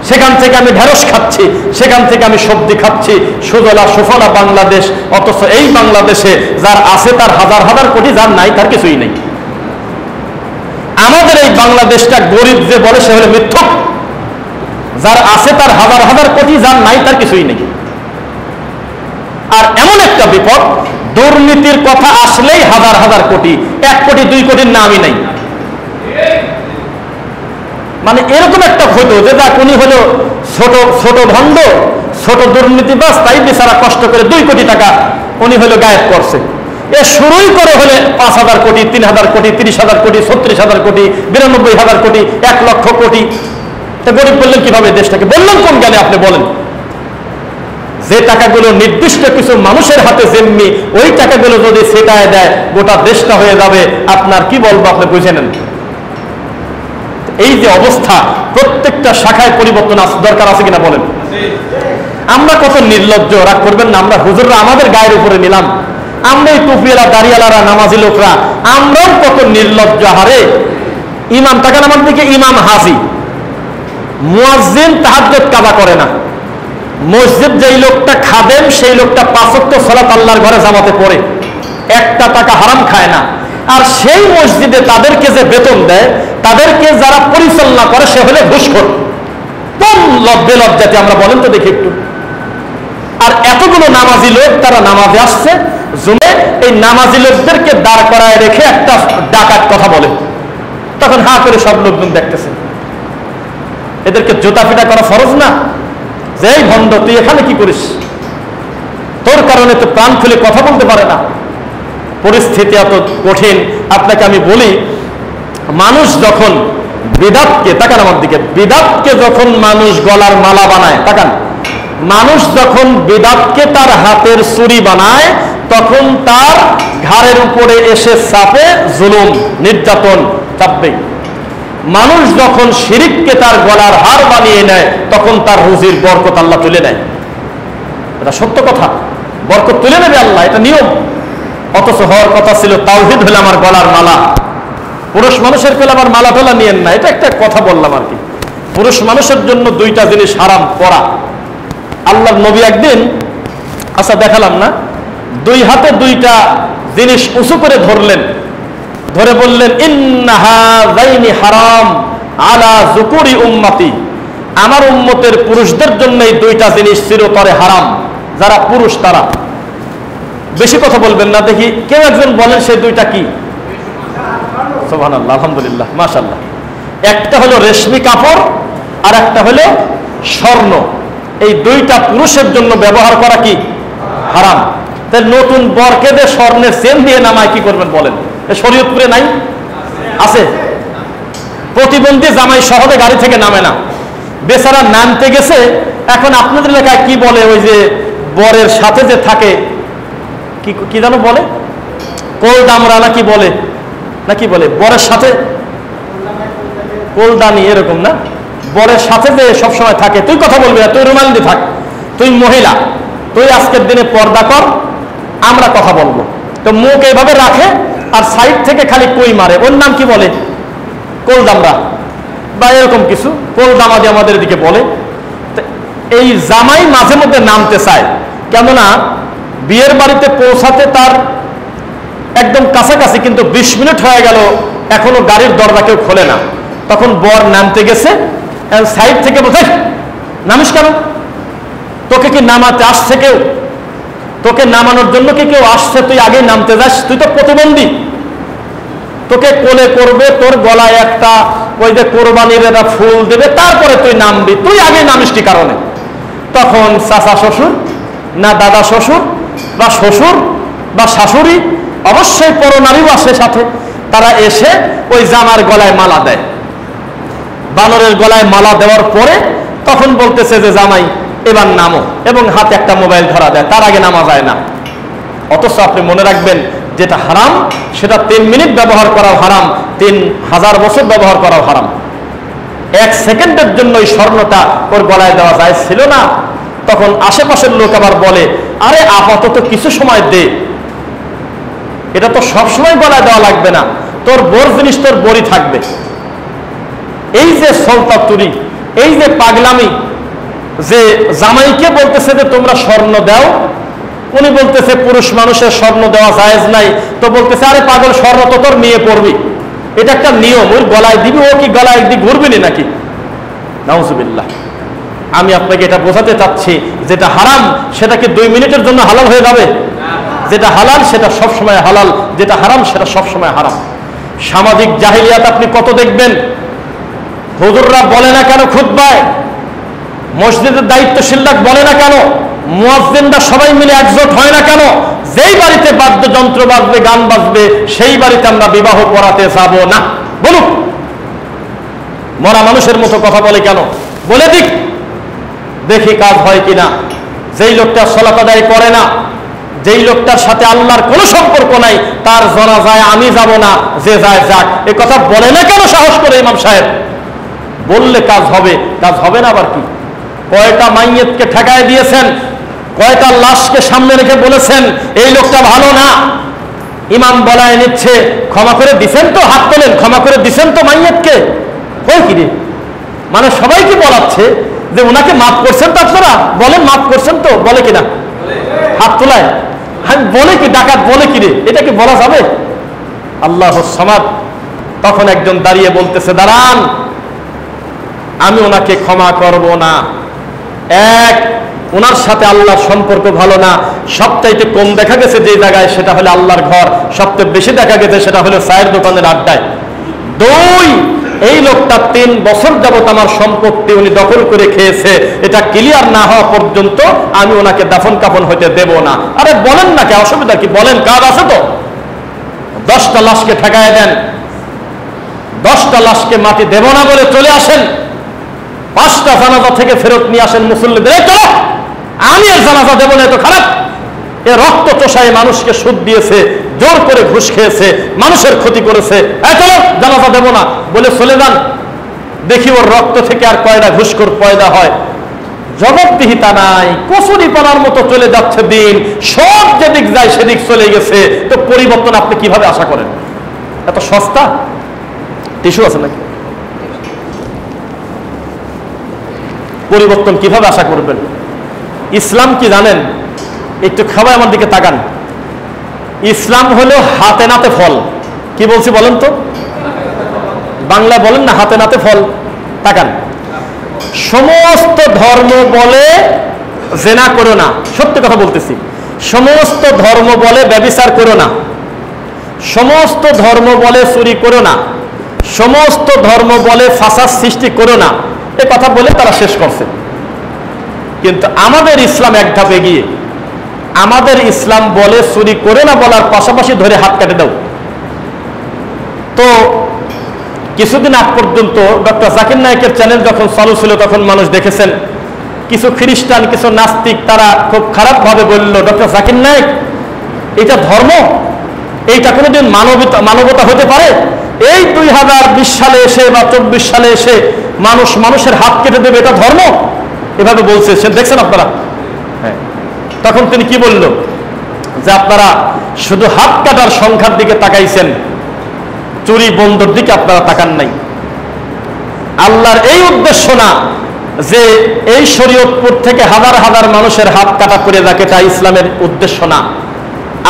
সেখান থেকে আমি ঢেঁড়স খাচ্ছি, সেখান থেকে আমি সবজি খাচ্ছি। সুজলা সুফলা বাংলাদেশ। অথচ এই বাংলাদেশে যার আছে তার 1000-1000 কোটি, যার নাই তার কিছুই নেই। আমাদের এই বাংলাদেশটা গরিব যে বলে সে হলো মিথ্যক। যার আছে তার 1000-1000 কোটি, যার নাই তার কিছুই নেই। আর এমন একটা বিপদ, দুর্নীতির কথা আসলেই 1000-1000 কোটি, 1 কোটি 2 কোটির নামই নাই। মানে এরকম একটা হতো যে যা উনি হলো ছোট ছোট ভণ্ড, ছোট দুর্নীতিবাজ, তাই বেচারা কষ্ট করে 2 কোটি টাকা উনি হলো গায়েব করছে। এ শুরুই করে হলে 5,000 কোটি, 3,000 কোটি, 30,000 কোটি, 36,000 কোটি, 92,000 কোটি, 1 লক্ষ কোটি। তা গরিব বললেন কিভাবে দেশটাকে? বললেন কোন জ্ঞানে? আপনি বলেন। যে টাকাগুলো নির্দিষ্ট কিছু মানুষের হাতে জিম্মি, ওই টাকাগুলো যদি সেটায় দেয় গোটা দেশটা হয়ে যাবে। আপনার কি বলবো, আপনি বুঝে নেন। এই যে অবস্থা, প্রত্যেকটা শাখায় পরিবর্তন দরকার আছে কিনা বলেন? আমরা কত নির্লজ্জ, রাগ করবেন না। আমরা হুজুররা আমাদের গায়ের উপরে নিলাম, আমরা এই টুপিওয়ালা দাড়িওয়ালারা নামাজি লোকরা আমরাও কত নির্লজ্জ। হারে ইমাম তাকান আমার দিকে, ইমাম হাজি, মুয়াজ্জিন তাহাজ্জুদ কাজা করে না। মসজিদ যেই লোকটা খাদেম, সেই লোকটা 5 ওয়াক্ত সালাত আল্লাহর ঘরে জামাতে পড়ে, 1 টাকা হারাম খায় না। আর সেই মসজিদে তাদেরকে যে বেতন দেয়, তাদেরকে যারা পরিচালনা করে সে হলে ঘুষখোর। কোন লজ্জাতে আমরা বলেন তো দেখি একটু। আর এতগুলো নামাজি লোক তারা নামাজে আসছে জুমে, এই নামাজি লোকদেরকে দাঁড় করায় রেখে একটা ডাকাত কথা বলে, তখন হা করে সব লোকজন দেখতেছে। এদেরকে জুতা পিটা করা ফরজ না? যে এই ভণ্ড, তুই এখানে কি করিস? তোর কারণে তো প্রাণ খুলে কথা বলতে পারে না। পরিস্থিতি এত কঠিন। আপনাকে আমি বলি, মানুষ যখন বিদাতকে, তাকান আমার দিকে, বিদাতকে যখন মানুষ গলার মালা বানায়, তাকান, মানুষ যখন বিদাতকে তার হাতের চুরি বানায়, তখন তার ঘাড়ের উপরে এসে চাপে জুলুম, নির্যাতন চাপবে। মানুষ যখন শিরিককে তার গলার হার বানিয়ে নেয়, তখন তার রুজির বরকত আল্লাহ তুলে নেয়। এটা সত্য কথা, বরকত তুলে নেবে আল্লাহ, এটা নিয়ম। অথচ হওয়ার কথা ছিল তাওহীদ হলে আমার গলার মালা। পুরুষ মানুষের পেলে আমার মালা টোলা নিয়েন না, এটা একটা কথা বললাম আর কি। পুরুষ মানুষের জন্য দুইটা জিনিস হারাম পরা। আল্লাহর নবী একদিন, আচ্ছা দেখালাম না, দুই হাতে দুইটা জিনিস উঁচু করে ধরলেন, ধরে বললেন ইন্না হাযাইনি হারাম আলা যুকুরি উম্মতি, আমার উম্মতের পুরুষদের জন্য এই দুইটা জিনিস চিরতরে হারাম, যারা পুরুষ তারা। বেশি কথা বলবেন না, দেখি কেউ একজন বলেন সেই দুইটা কি? সুবহানাল্লাহ, আলহামদুলিল্লাহ, মাশাআল্লাহ। একটা হলো রেশমি কাপড় আর একটা হলো স্বর্ণ। এই দুইটা পুরুষের জন্য ব্যবহার করা কি? হারাম। তাই নতুন বরকে দিয়ে স্বর্ণের চেন দিয়ে নামায় কি করবেন বলেন? শরীয়তপুরে নাই? আছে? প্রতিবন্ধী জামাই সহজে গাড়ি থেকে নামে না, বেচারা নামতে গেছে। এখন আপনাদের এলাকায় কি বলে, ওই যে বরের সাথে যে থাকে কি জানো বলে, কোল দামরা নাকি বলে, নাকি বলে বরের সাথে কোলদানি, এরকম না? বরের সাথে যে সবসময় থাকে, তুই কথা বলবি না, তুই রুমাল দিয়ে থাক, তুই মহিলা, তুই আজকের দিনে পর্দা কর, আমরা কথা বলবো। তো মুখ এইভাবে রাখে আর সাইড থেকে খালি কই মারে, ওর নাম কি বলে? কোলদামরা বা এরকম কিছু, কোলদামাদি আমাদের দিকে বলে। এই জামাই মাঝে মধ্যে নামতে চায়, কেননা বিয়ের বাড়িতে পৌঁছাতে তার একদম কাছাকাছি, কিন্তু 20 মিনিট হয়ে গেল এখনো গাড়ির দরজা কেউ খোলে না। তখন বর নামতে গেছে, সাইড থেকে বলছে নামিস কেন? তোকে কি নামাতে আসছে কেউ? তোকে নামানোর জন্য কি কেউ আসছে? তুই আগে নামতে যাস, তুই তো প্রতিবন্ধী, তোকে কোলে করবে, তোর গলায় একটা ওই যে কোরবানির একটা ফুল দেবে, তারপরে তুই নামবি, তুই আগে নামিস কি কারণে? তখন চাচা শ্বশুর না দাদা শ্বশুর বা শ্বশুর বা শাশুড়ি, অবশ্যই পরনারীও আসে সাথে, তারা এসে ওই জামার গলায় মালা দেয়। বানরের গলায় মালা দেওয়ার পরে তখন বলতেছে যে জামাই এবার নামো, এবং হাতে একটা মোবাইল ধরা দেয়, তার আগে নামা যায় না। অথচ আপনি মনে রাখবেন, যেটা হারাম সেটা 3 মিনিট ব্যবহার করাও হারাম, 3000 বছর ব্যবহার করাও হারাম। 1 সেকেন্ডের জন্য ওই স্বর্ণটা ওর গলায় দেওয়া যায় ছিল না। তখন আশেপাশের লোক আবার বলে, আরে আপাতত কিছু সময় দে, এটা তো সবসময় গলায় দেওয়া লাগবে না, তোর বোর জিনিস তোর বড়ি থাকবে। এই যে সলতাতুরি, এই যে পাগলামি, যে জামাইকে বলতেছে যে তোমরা স্বর্ণ দাও, উনি বলতেছে পুরুষ মানুষের স্বর্ণ দেওয়া জায়েজ নাই, তো বলতেছে আরে পাগল, স্বর্ণ তো তোর নিয়ে পড়বি, এটা একটা নিয়ম, ওই গলায় দিবি, ও কি গলায় একদিন ঘুরবি নাকি? নাউজুবিল্লাহ। আমি আপনাকে এটা বোঝাতে চাচ্ছি, যেটা হারাম সেটা কি 2 মিনিটের জন্য হালাল হয়ে যাবে? যেটা হালাল সেটা সবসময় হালাল, যেটা হারাম সেটা সবসময় হারাম। সামাজিক জাহিলিয়াত আপনি কত দেখবেন। হুজুররা বলে না কেন খুতবায়, মসজিদের দায়িত্বশীলরা বলে না কেন, মুয়াজ্জিনরা সবাই মিলে একজোট হয় না কেন, যেই বাড়িতে বাদ্যযন্ত্র বাজবে, গান বাজবে, সেই বাড়িতে আমরা বিবাহ করাতে যাব না? বলুক, মরা মানুষের মতো কথা বলে কেন? বলে দিক, দেখি কাজ হয় কিনা। যেই লোকটা সালাত আদায় করে না, যেই লোকটার সাথে আল্লাহর কোনো সম্পর্ক নাই, তার জানাজায় আমি যাব না, যে যায় যাক, এ কথা বলে না কেন সাহস করে ইমাম সাহেব? বললে কাজ হবে, কাজ হবে না আবার কি? কয়টা মাইয়েতকে ঠেকায় দিয়েছেন, কয়টা লাশকে সামনে রেখে বলেছেন এই লোকটা ভালো না, ইমাম বলায় নিচ্ছে, ক্ষমা করে দিছেন তো? হাত তোলেন, ক্ষমা করে দিছেন তো মাইয়েতকে? কই কি রে, মানে সবাইকে বলাচ্ছে যে ওনাকে মাফ করছেন তো আপনারা? বলেন মাফ করছেন তো? বলে কিনা? হাত তোলায়। আমি বলে কি, ডাকাত বলে কি রে, এটা কি বলা যাবে? আল্লাহুস সামাদ। তখন একজন দাঁড়িয়ে বলতেছে, দাঁড়ান, আমি ওনাকে ক্ষমা করব না। এক, ওনার সাথে আল্লাহর সম্পর্ক ভালো না, সবচাইতে কম দেখা গেছে যে জায়গায়, সেটা হলো আল্লাহর ঘর, সবচেয়ে বেশি দেখা গেছে সেটা হলো চায়ের দোকানের আড্ডায়। 2, এই লোকটা 3 বছর যাবত আমার সম্পত্তি উনি দখল করে খেয়েছে, এটা ক্লিয়ার না হওয়া পর্যন্ত আমি ওনাকে দাফন কাফন হইতে দেব না। আরে বলেন না, কে অসুবিধা কি? বলেন, কাজ আছে তো? 10টা লাশকে ঠেকায় দেন, 10টা লাশকে মাটি দেব না বলে চলে আসেন, 5টা জানাজা থেকে ফেরত নিয়ে আসেন মুসল্লিদের, চলো আমি আর জানাজা দেব না, এত খারাপ। এ রক্ত চোষায় মানুষকে সুদ দিয়েছে, জোর করে ঘুষ খেয়েছে, মানুষের ক্ষতি করেছে, চলো জানাজা দেব না বলে চলে যান, দেখি ওর রক্ত থেকে আর কয়টা ঘুষখোর পয়দা হয়। জবাবদিহিতা নাই, কচুরি পানার মতো চলে যাচ্ছে দিন, সব যেদিক যায় সেদিক চলে গেছে, তো পরিবর্তন আপনি কিভাবে আশা করেন? এত সস্তা টিস্যু আছে নাকি? পরিবর্তন কিভাবে আশা করবেন? ইসলাম কি জানেন? একটু খাবার আমার দিকে তাকান। ইসলাম হলো হাতে নাতে ফল। কি বলছি বলেন তো? বাংলা বলেন না, হাতে নাতে ফল। তাকান, সমস্ত ধর্ম বলে জেনা করো না, সত্য কথা বলতেছি। সমস্ত ধর্ম বলে ব্যভিচার করো না, সমস্ত ধর্ম বলে চুরি করো না, সমস্ত ধর্ম বলে ফাসাদ সৃষ্টি করো না, এ কথা বলে তারা শেষ করছে। কিন্তু আমাদের ইসলাম এক ধাপ এগিয়ে। আমাদের ইসলাম বলে চুরি করে না বলার পাশাপাশি ধরে হাত কেটে দাও। তো কিছুদিন আগ পর্যন্ত ডক্টর জাকির নায়েকের চ্যানেল যখন চালু ছিল তখন মানুষ দেখেছেন কিছু খ্রিস্টান, কিছু নাস্তিক, তারা খুব খারাপভাবে বলল, ডক্টর জাকির নায়েক, এটা ধর্ম? এইটা কোনোদিন মানবতা হতে পারে? এই 2020 সালে এসে বা 24 সালে এসে মানুষের হাত কেটে দেবে, এটা ধর্ম? এভাবে বলছে, সে দেখছেন আপনারা? হ্যাঁ। তখন তিনি কি বলল? যে আপনারা শুধু হাত কাটার সংখ্যার দিকে তাকাইছেন, চুরি বন্ধর দিকে আপনারা তাকান নাই। আল্লাহর এই উদ্দেশ্য না যে এই শরীয়তপুর থেকে হাজার হাজার মানুষের হাত কাটা করে যাকে, তা ইসলামের উদ্দেশ্য না।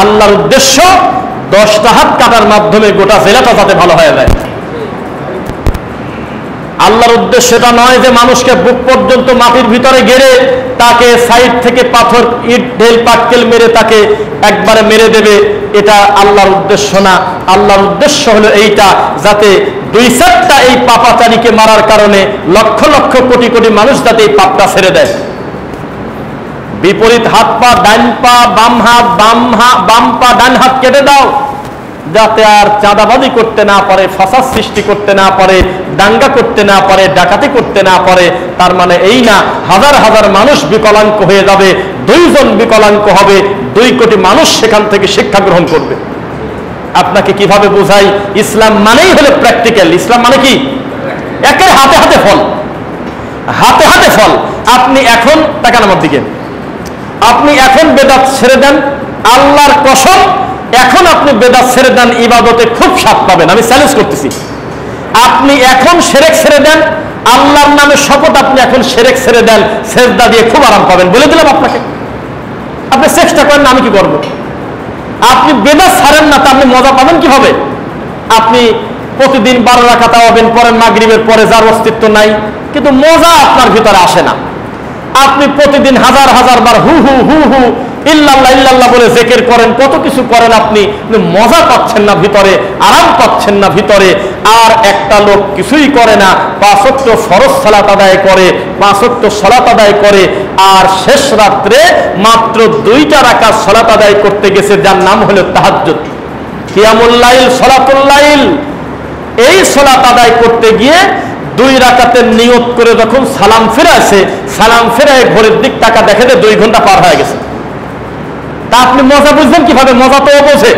আল্লাহর উদ্দেশ্য 10টা হাত কাটার মাধ্যমে গোটা জেলাটা যাতে ভালো হয়ে যায়। আল্লাহর উদ্দেশ্য এটা নয় যে মানুষকে বুক পর্যন্ত মাটির ভিতরে গেড়ে তাকে সাইড থেকে পাথর, ইট, ঢেল, পাটকেল মেরে তাকে একবারে মেরে দেবে, এটা আল্লাহর উদ্দেশ্য না। আল্লাহর উদ্দেশ্য হলো এইটা, যাতে 2-4টা এই পাপাচারীকে মারার কারণে লক্ষ লক্ষ কোটি কোটি মানুষ যাতে এই পাপটা ছেড়ে দেয়। বিপরীত হাত পা, ডান পা, বাম হাত, বাম পা, ডান হাত কেটে দাও, যাতে আর চাঁদাবাজি করতে না পারে, ফাসাদ সৃষ্টি করতে না পারে, দাঙ্গা করতে না পারে, ডাকাতি করতে না পারে। তার মানে এই না হাজার হাজার মানুষ বিকলাঙ্গ হয়ে যাবে, 2 জন বিকলাঙ্গ হবে, 2 কোটি মানুষ সেখান থেকে শিক্ষা গ্রহণ করবে। আপনাকে কিভাবে বোঝাই? ইসলাম মানেই হলো প্র্যাকটিক্যাল। ইসলাম মানে কি? একের হাতে হাতে ফল, হাতে হাতে ফল। আপনি এখন তাকান আমার দিকে, আপনি এখন বেদাত ছেড়ে দেন, আল্লাহর কসম, এখন আপনি বেদাত ছেড়ে দেন, ইবাদতে খুব স্বাদ পাবেন, আমি চ্যালেঞ্জ করতেছি। আপনি এখন শিরক ছেড়ে দেন, আল্লাহর নামে শপথ, আপনি এখন শিরক ছেড়ে দেন, সেজদা দিয়ে খুব আরাম পাবেন, বলে দিলাম আপনাকে। আপনি চেষ্টা করেন না, আমি কি করবো? আপনি বেদাত ছাড়েন না, তা আপনি মজা পাবেন কিভাবে? আপনি প্রতিদিন 12 রাকাত হবেন, পরেন মাগরিবের পরে, যার অস্তিত্ব নাই, কিন্তু মজা আপনার ভিতরে আসে না। আপনি প্রতিদিন হাজার হাজার বার হু হু হু হু ইল্লাল্লাহ ইল্লাল্লাহ বলে জিকির করেন, কত কিছু করেন, আপনি মজা পাচ্ছেন না ভিতরে, আরাম পাচ্ছেন না ভিতরে। আর একটা লোক কিছুই করে না, 5 ওয়াক্ত ফরজ সালাত আদায় করে, 5 ওয়াক্ত সালাত আদায় করে, আর শেষ রাত্রে মাত্র 2টা রাকাত সালাত আদায় করতে গেছে, যার নাম হলো তাহাজ্জুদ, কিয়ামুল লাইল, সালাতুল লাইল। এই সালাত আদায় করতে গিয়ে 2 রাকাতের নিয়ত করে যখন সালাম ফেরাইছে, সালাম ফেরায় ঘরের দিক টাকা দেখে যে 2 ঘন্টা পার হয়ে গেছে। তা আপনি মজা বুঝবেন কিভাবে? মজা তো বোঝে,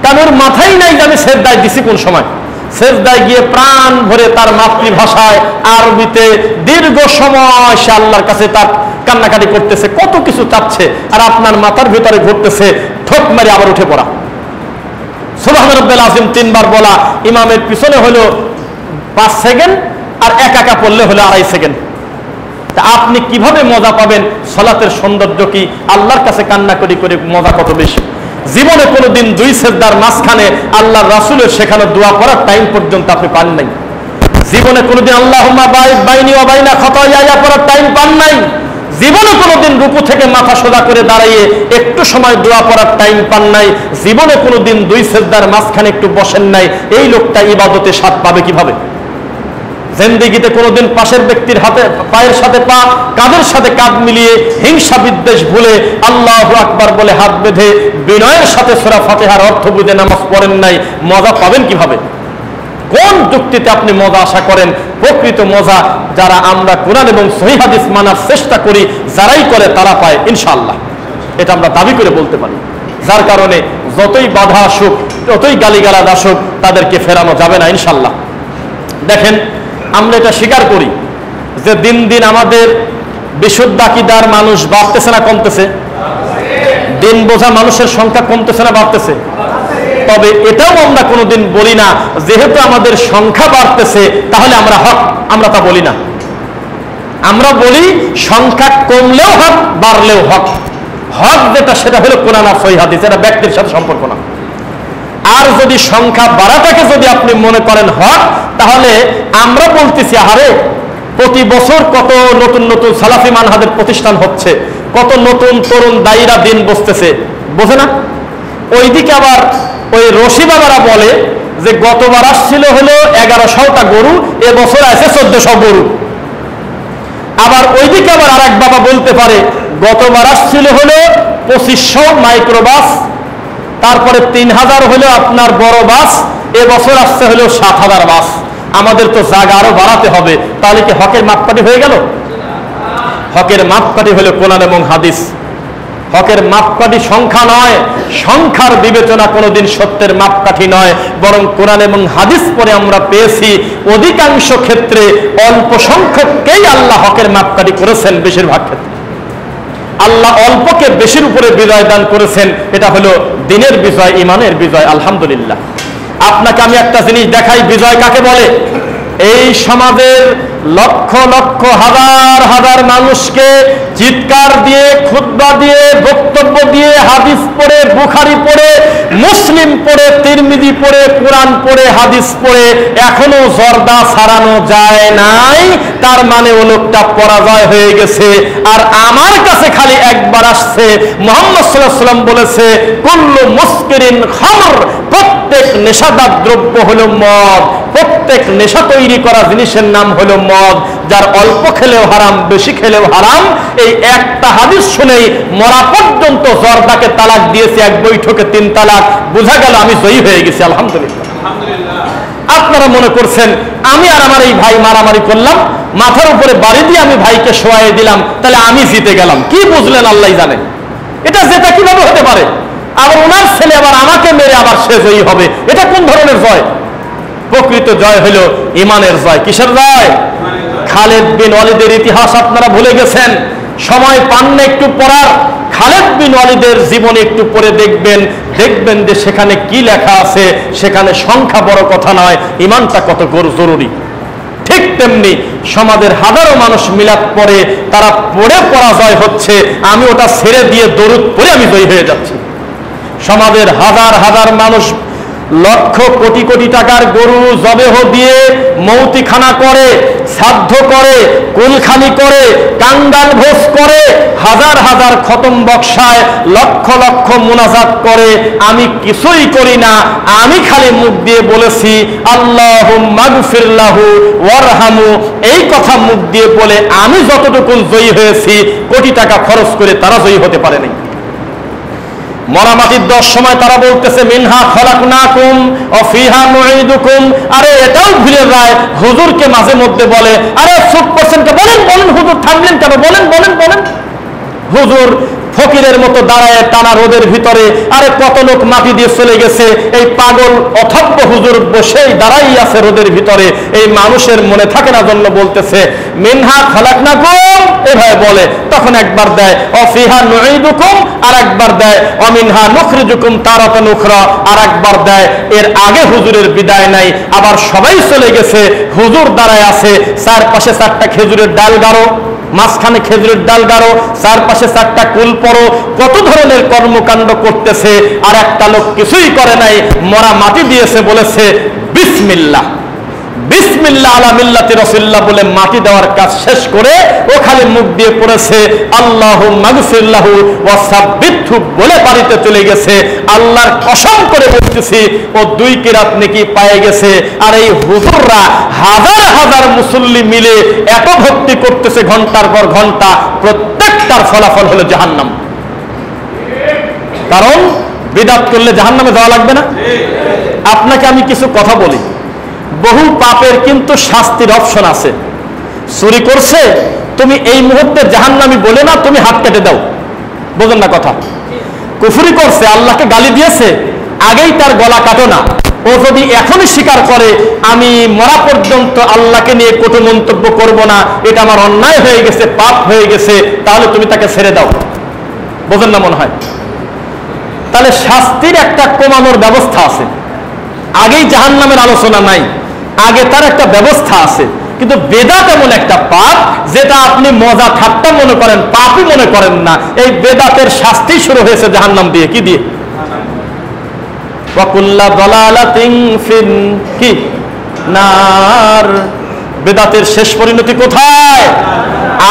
কারণ ওর মাথাই নাই যে আমি সেজদায় দিছি কোন সময়। সেজদায় গিয়ে প্রাণ ভরে তার মাতৃভাষায় আরবিতে দীর্ঘ সময় সে আল্লাহর কাছে তার কান্নাকাটি করতেছে, কত কিছু চাচ্ছে, আর আপনার মাথার ভিতরে ঘুরতেছে ঠোক মারি আবার উঠে পড়া, সুবহান রাব্বিল আযীম 3 বার বলা, ইমামের পিছনে হলো 5 সেকেন্ড, আর একা পড়লে হলো 2.5 সেকেন্ড। তা আপনি কিভাবে মজা পাবেন? সালাতের সৌন্দর্য কি? আল্লাহর কাছে কান্না করে করে মজা কত বেশি। জীবনে কোনোদিন 2 সেজদার মাঝখানে আল্লাহর রাসূলের শেখানো দোয়া করার টাইম পর্যন্ত আপনি পান নাই। জীবনে কোনোদিন আল্লাহুম্মা বাঈদ বাইনি ওয়া বাইনা খাতায়ায়া পড়ার টাইম পান নাই। জীবনে কোনোদিন রুকু থেকে মাথা সোজা করে দাঁড়িয়ে একটু সময় দোয়া পড়ার টাইম পান নাই। জীবনে কোনোদিন 2 সেজদার মাঝখানে একটু বসেন নাই। এই লোকটা ইবাদতে স্বাদ পাবে কিভাবে? জিন্দেগিতে কোনোদিন পাশের ব্যক্তির হাতে পায়ের সাথে পা, কাঁধের সাথে কাঁধ মিলিয়ে, হিংসা বিদ্বেষ ভুলে, আল্লাহু আকবার বলে হাত বেঁধে বিনয়ের সাথে সূরা ফাতিহার অর্থ বুঝে নামাজ পড়েন নাই। মজা পাবেন কিভাবে? কোন যুক্তিতে আপনি মজা আশা করেন? প্রকৃত মজা যারা আমরা কোরআন এবং সহিহ হাদিস মানার চেষ্টা করি, যারাই করে তারা পায় ইনশাআল্লাহ, এটা আমরা দাবি করে বলতে পারি। যার কারণে যতই বাধা আসুক, যতই গালিগালাজ আসুক, তাদেরকে ফেরানো যাবে না ইনশাআল্লাহ। দেখেন, আমরা এটা স্বীকার করি যে দিন দিন আমাদের বিশুদ্ধ আকীদার মানুষ বাড়তেছে না কমতেছে? দিন বোঝা মানুষের সংখ্যা কমতেছে না বাড়তেছে? তবে এটাও আমরা কোনোদিন বলি না যেহেতু আমাদের সংখ্যা বাড়তেছে তাহলে আমরা হক, আমরা তা বলি না। আমরা বলি সংখ্যা কমলেও হক, বাড়লেও হক। হক যেটা সেটা হলো কোরআন আর সহিহ হাদিস, এটা ব্যক্তির সাথে সম্পর্ক না। আর যদি সংখ্যা বাড়াটাকে যদি আপনি মনে করেন হক, তাহলে আমরা বলতেছি আরে প্রতি বছর কত নতুন নতুন সালাফি মানহাজের প্রতিষ্ঠান হচ্ছে, কত নতুন তরুণ দায়ীরা দিন বসতেছে, বোঝে না? ওইদিকে আবার ওই রশি বাবারা বলে যে গতবার আসছিল হলো 1100টা গরু, এবছর আছে 1400 গরু। আবার ওইদিকে আবার আর এক বাবা বলতে পারে গতবার আসছিল হলো 2500 মাইক্রোবাস, তারপরে 3000 হলো আপনার বড় বাস, এবছর আসছে হলো 7000 বাস। আমাদের তো জায়গা আরো বাড়াতে হবে। তাহলে কি হকের মাপকাঠি হয়ে গেল? হকের মাপকাঠি হলো কোরআন এবং হাদিস। হকের মাপকাঠি সংখ্যা নয়, সংখ্যার বিবেচনা কোনোদিন সত্যের মাপকাঠি নয়, বরং কোরআন এবং হাদিস পরে আমরা পেয়েছি অধিকাংশ ক্ষেত্রে অল্প সংখ্যককেই আল্লাহ হকের মাপকাঠি করেছেন। বেশিরভাগ ক্ষেত্রে আল্লাহ অল্পকে বেশির উপরে বিজয় দান করেছেন। এটা হলো দিনের বিজয়, ইমানের বিজয়। আলহামদুলিল্লাহ। আপনাকে আমি একটা জিনিস দেখাই, বিজয় কাকে বলে। এই সমাজের লক্ষ লক্ষ হাজার হাজার মানুষকে চিৎকার দিয়ে, খুতবা দিয়ে, বক্তব্য দিয়ে, হাদিস পড়ে, বুখারী পড়ে, মুসলিম পড়ে, তিরমিজি পড়ে, কোরআন পড়ে, হাদিস পড়ে এখনো জর্দা ছাড়ানো যায় নাই, তার মানে ও লোকটা পরাজয় হয়ে গেছে। আর আমার কাছে খালি একবার আসছে, মুহাম্মদ সাল্লাল্লাহু আলাইহি ওয়াসাল্লাম বলেছে কুল্লু মুসকিরিন খামর, প্রত্যেক নেশাদার দ্রব্য হলো মদ, প্রত্যেক নেশা তৈরি করা জিনিসের নাম হলো মদ, যার অল্প খেলেও হারাম, বেশি খেলেও হারাম। এই একটা হাদিস শুনেই মরা পর্যন্ত জর্দাকে তালাক দিয়েছে, এক বৈঠকে 3 তালাক। বোঝা গেল আমি জয়ী হয়ে গেছি। আলহামদুলিল্লাহ। আপনারা মনে করছেন আমি আর আমার এই ভাই মারামারি করলাম, মাথার উপরে বাড়ি দিয়ে আমি ভাইকে শোয়াই দিলাম, তাহলে আমি জিতে গেলাম। কি বুঝলেন আল্লাহ জানে। এটা জেতা কিভাবে হতে পারে? আবার ওনার ছেলে আবার আমাকে মেরে আবার সে জয়ী হবে, এটা কোন ধরনের জয়? প্রকৃত জয় হলো ইমানের জয়। কিসের জয়? খালেদ বিন ওয়ালিদের ইতিহাস আপনারা ভুলে গেছেন, সময় পান না একটু পড়ার। খালেদ বিন ওয়ালিদের জীবনে একটু পড়ে দেখবেন, দেখবেন যে সেখানে কি লেখা আছে। সেখানে সংখ্যা বড় কথা নয়, ইমানটা কত জরুরি। ঠিক তেমনি সমাজের হাজারো মানুষ মিলাদ পড়ে, তারা পড়ে পরাজয় হচ্ছে, আমি ওটা ছেড়ে দিয়ে দরুদ পড়ে আমি জয়ী হয়ে যাচ্ছি। সমাজের হাজার হাজার মানুষ লক্ষ কোটি কোটি টাকার গরু জবেহ দিয়ে মৌতিখানা করে, শ্রাদ্ধ করে, কুলখানি করে, কাঙ্গাল ভোজ করে, হাজার হাজার খতম বক্সায় লক্ষ লক্ষ মুনাজাত করে। আমি কিছুই করি না, আমি খালি মুখ দিয়ে বলেছি আল্লাহুম্মা গফির লাহু ওয়ারহামু, এই কথা মুখ দিয়ে বলে আমি যতটুকু জয়ী হয়েছি, কোটি টাকা খরচ করে তারা জয়ী হতে পারেনি। মরামাটির 10 সময় তারা বলতেছে মিনহা খলাকনাকুম ওয়া ফিহা নুঈদুকুম। আরে এটাও ভুলে যায়, হুজুরকে মাঝে মধ্যে বলে আরে চুপ করছেন তো, বলেন বলেন হুজুর, থামলেন কেন, বলেন বলেন বলেন। হুজুর ফকিরের মতো দাঁড়ায় টানা রোদের ভিতরে, আরে কত লোক মাটি দিয়ে চলে গেছে, এই পাগল অথব্য হুজুর বসেই দাঁড়াই আছে রোদের ভিতরে। এই মানুষের মনে থাকে না জন্য বলতেছে মিনহা খলাকনাকুম, এভাবে বলে। তখন একবার দেয় অফিহা নুঈদুকুম, আর একবার দেয় অমিনহা নুখরিজুকুম তারাতান উখরা, আর একবার দেয়। এর আগে হুজুরের বিদায় নাই, আবার সবাই চলে গেছে, হুজুর দাঁড়ায় আছে। চারপাশে 4টা খেজুরের ডাল গাড়ো, মাঝখানে খেজুরের ডাল গাড়ো, চারপাশে 4টা কুল পড়ো, কত ধরনের কর্মকাণ্ড করতেছে। আর একটা লোক কিছুই করে নাই, মরা মাটি দিয়েছে, বলেছে বিসমিল্লাহ বিসমিল্লাহ আলা মিল্লাতি রাসূলিল্লাহ বলে মাটি দেওয়ার কাজ শেষ করে ও খালি মুখ দিয়ে পড়েছে আল্লাহুম্মা গফির লাহু ওয়া সাব্বিতহু বলে বাড়িতে চলে গেছে। আল্লাহর কসম করে বলতেছি ও 2 কিরাত নেকি পেয়ে গেছে। আর এই হুজুররা হাজার হাজার মুসল্লি মিলে এত ভক্তি করতেছে ঘন্টার পর ঘন্টা, প্রত্যেকটার ফলাফল হলো জাহান্নাম। কারণ বিদআত করলে জাহান্নামে যাওয়া লাগবে না। আপনাকে আমি কিছু কথা বলি, বহু পাপের কিন্তু শাস্তির অপশন আছে। চুরি করছে, তুমি এই মুহূর্তে জাহান্নামী বলে না, তুমি হাত কেটে দাও, বোঝেন না কথা। কুফরি করছে, আল্লাহকে গালি দিয়েছে, আগেই তার গলা কাটো না। ও যদি এখনই স্বীকার করে আমি মরা পর্যন্ত আল্লাহকে নিয়ে কটু মন্তব্য করব না, এটা আমার অন্যায় হয়ে গেছে, পাপ হয়ে গেছে, তাহলে তুমি তাকে ছেড়ে দাও, বোঝেন না মনে হয়। তাহলে শাস্তির একটা কমানোর ব্যবস্থা আছে। আগেই জাহান্নামের আলোচনা নাই, আগে তার একটা ব্যবস্থা আছে। কিন্তু বেদাত এমন একটা পাপ যেটা আপনি মজা ঠাট্টা মনে করেন, পাপই মনে করেন না। এই বেদাতের শাস্তি শুরু হয়েছে জাহান্নাম দিয়ে। কি দিয়ে? ওয়াকুল্লা দালালাতিন ফিন কি নার। বেদাতের শেষ পরিণতি কোথায়?